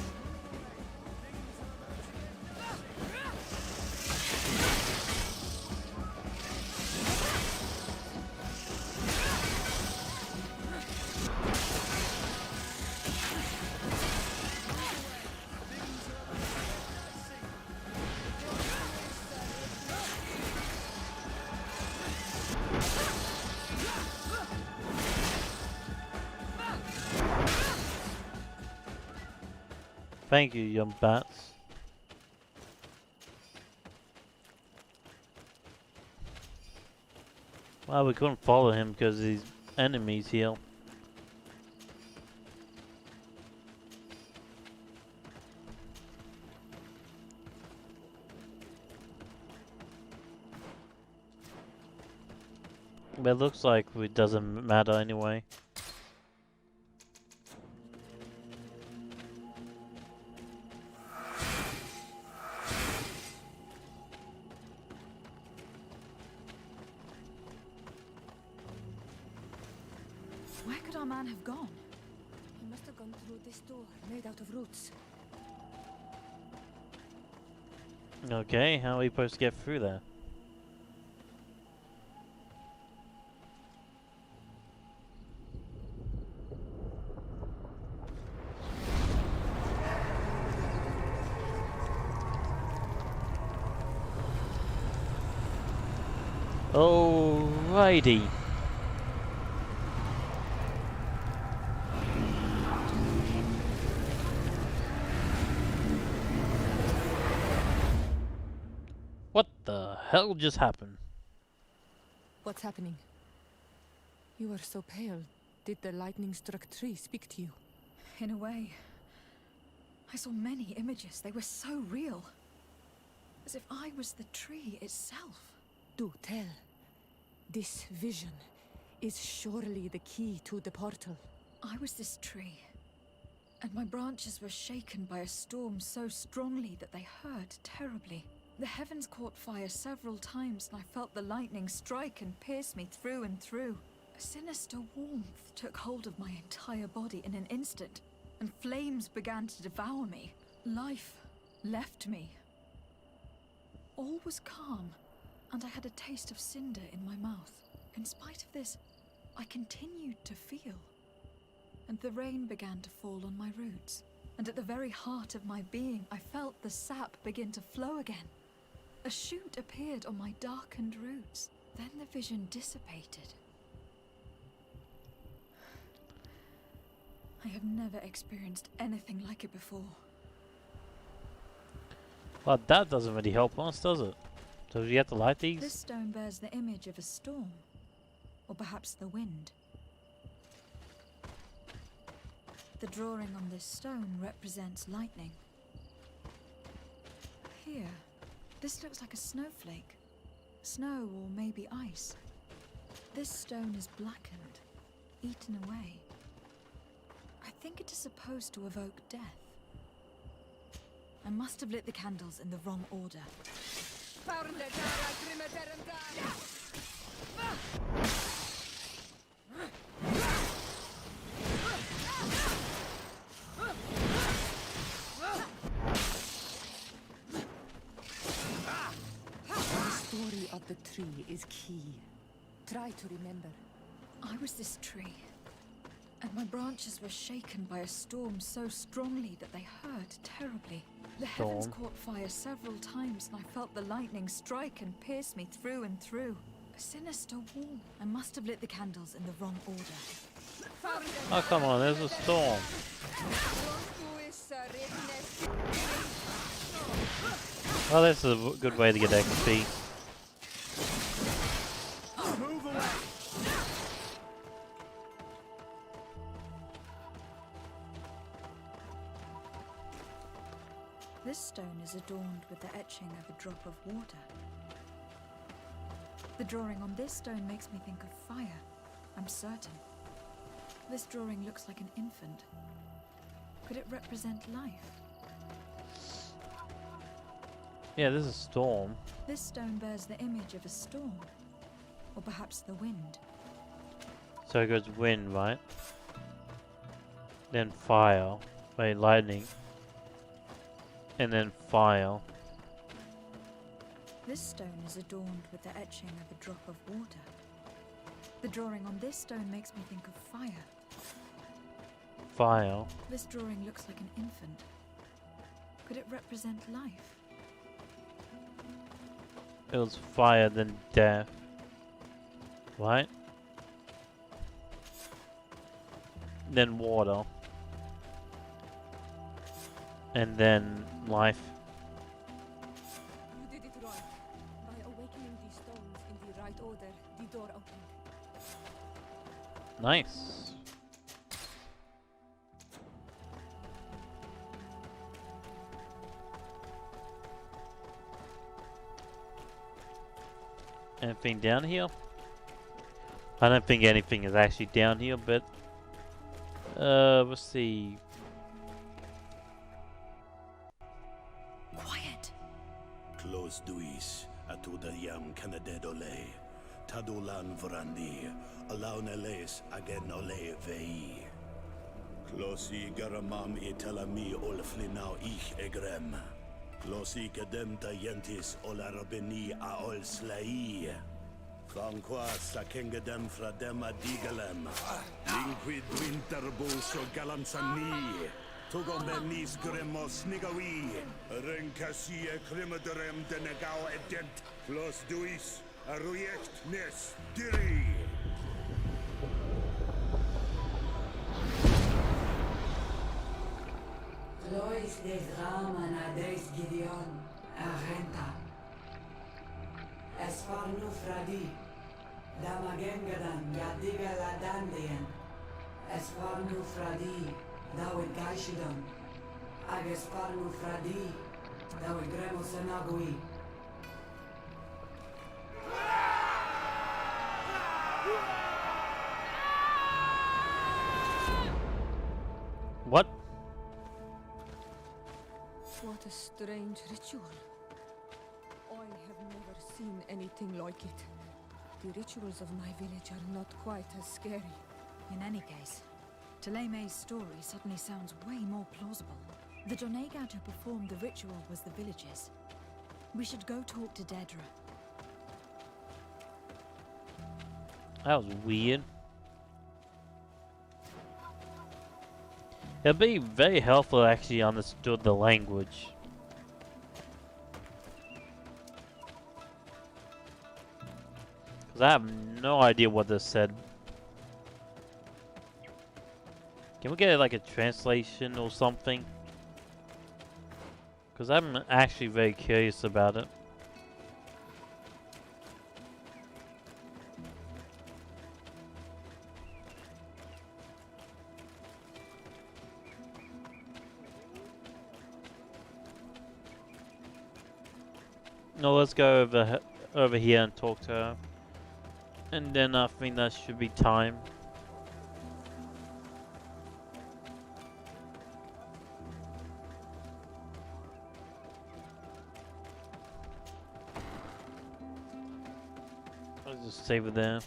Thank you, young bats. Well, we couldn't follow him because his enemies here. But it looks like it doesn't matter anyway. Where could our man have gone? He must have gone through this door, made out of roots. Okay, how are we supposed to get through there? Alrighty. What the hell just happened? What's happening? You are so pale. Did the lightning-struck tree speak to you? In a way. I saw many images. They were so real. As if I was the tree itself. Do tell. This vision is surely the key to the portal. I was this tree. And my branches were shaken by a storm so strongly that they hurt terribly. The heavens caught fire several times, and I felt the lightning strike and pierce me through and through. A sinister warmth took hold of my entire body in an instant, and flames began to devour me. Life left me. All was calm, and I had a taste of cinder in my mouth. In spite of this, I continued to feel. And the rain began to fall on my roots. And at the very heart of my being, I felt the sap begin to flow again. A shoot appeared on my darkened roots. Then the vision dissipated. I have never experienced anything like it before. Well, that doesn't really help us, does it? So we have to light these? This stone bears the image of a storm. Or perhaps the wind. The drawing on this stone represents lightning. Here, this looks like a snowflake. Snow or maybe ice. This stone is blackened, eaten away. I think it is supposed to evoke death. I must have lit the candles in the wrong order. The story of the tree is key. Try to remember. I was this tree, and my branches were shaken by a storm so strongly that they hurt terribly. The heavens caught fire several times, and I felt the lightning strike and pierce me through and through. A sinister wall. I must have lit the candles in the wrong order. Oh, come on, there's a storm. Well, this is a good way to get XP. Move away. This stone is adorned with the etching of a drop of water. The drawing on this stone makes me think of fire. I'm certain. This drawing looks like an infant. Could it represent life? Yeah, this is storm. This stone bears the image of a storm. Or perhaps the wind. So it goes wind, right? Then fire. Wait, lightning. And then fire. This stone is adorned with the etching of a drop of water. The drawing on this stone makes me think of fire. Fire. This drawing looks like an infant. Could it represent life? It was fire, then death. Right? Then water. And then life. You did it right. By awakening these stones in the right order, the door opened. Nice. Anything down here? I don't think anything is actually down here, but let's see. Quiet. Close duis atuda yam canadedole. Tadulan vrandi. Alauneles again ole vei. Closi garamam italami olflinau ich egrem. Closi cademta yentis olarabeni a ol slai. Franqua sakengedem fradem adigalem. Linquid winterbus o galamsani. Togomenis gremos nigawi. Renkasi e crimaderem denegao edent. Clos duis aruyect nes diri. Lois des Raman Ades Gideon, Arenta. Esparnu Fradi, Damagengadan, Yadiga Ladandian. Esparnu Fradi, Dawid Gaishidon. Agesparnu Fradi, Dawid Gremo Senagui. What? What a strange ritual. I have never seen anything like it. The rituals of my village are not quite as scary. In any case, Taleme's story suddenly sounds way more plausible. The Donegad who performed the ritual was the villagers. We should go talk to Dedra. That was weird. It'd be very helpful if I actually understood the language. Because I have no idea what this said. Can we get like a translation or something? Because I'm actually very curious about it. No, let's go over here and talk to her. And then I think that should be time. Let's just save it there.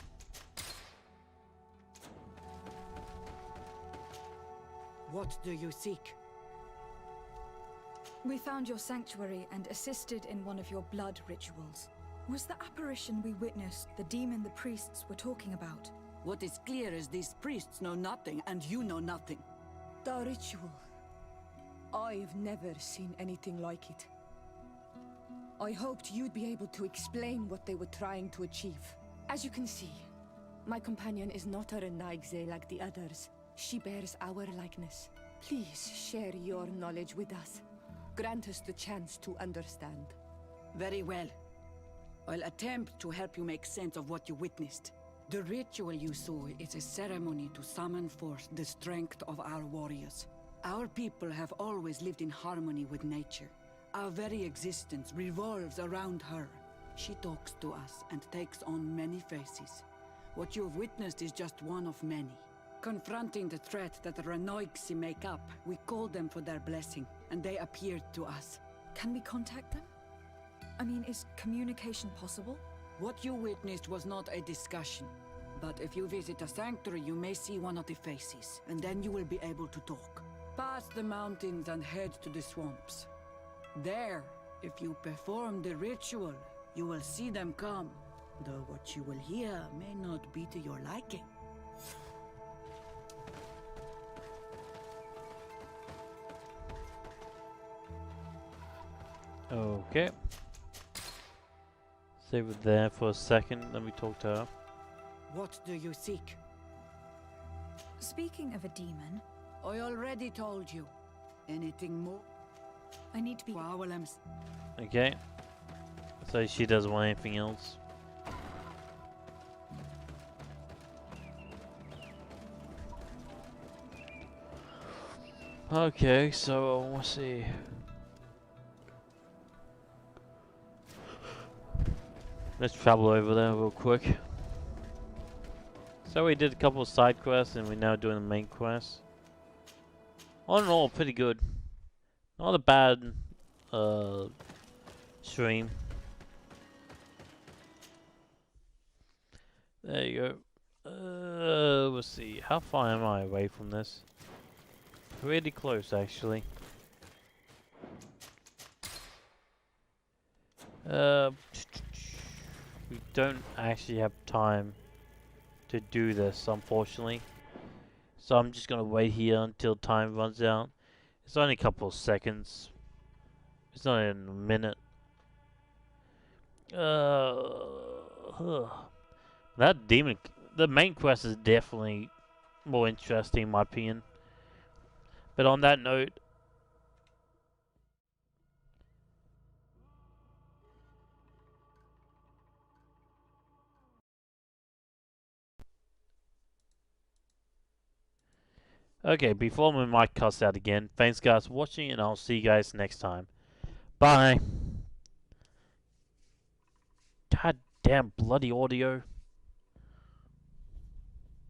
What do you seek? We found your sanctuary and assisted in one of your blood rituals. Was the apparition we witnessed the demon the priests were talking about? What is clear is these priests know nothing, and you know nothing. The ritual. I've never seen anything like it. I hoped you'd be able to explain what they were trying to achieve. As you can see, my companion is not a Renaigze like the others. She bears our likeness. Please share your knowledge with us. Grant us the chance to understand. Very well. I'll attempt to help you make sense of what you witnessed. The ritual you saw is a ceremony to summon forth the strength of our warriors. Our people have always lived in harmony with nature. Our very existence revolves around her. She talks to us and takes on many faces. What you've witnessed is just one of many. Confronting the threat that the Renoixi make up, we called them for their blessing, and they appeared to us. Can we contact them? I mean, is communication possible? What you witnessed was not a discussion. But if you visit a sanctuary, you may see one of the faces, and then you will be able to talk. Pass the mountains and head to the swamps. There, if you perform the ritual, you will see them come, though what you will hear may not be to your liking. Okay. Save it there for a second. Let me talk to her. What do you seek? Speaking of a demon... I already told you. Anything more? I need to be... Okay. So she doesn't want anything else. Okay, so let's see. Let's travel over there real quick. So we did a couple of side quests and we're now doing the main quest. All in all, pretty good. Not a bad stream. There you go. Let's see. How far am I away from this? Pretty close, actually. We don't actually have time to do this, unfortunately. So I'm just gonna wait here until time runs out. It's only a couple of seconds. It's not even a minute. That demon, the main quest is definitely more interesting in my opinion. But on that note, okay, before my mic cuts out again, thanks guys for watching and I'll see you guys next time. Bye. God damn bloody audio.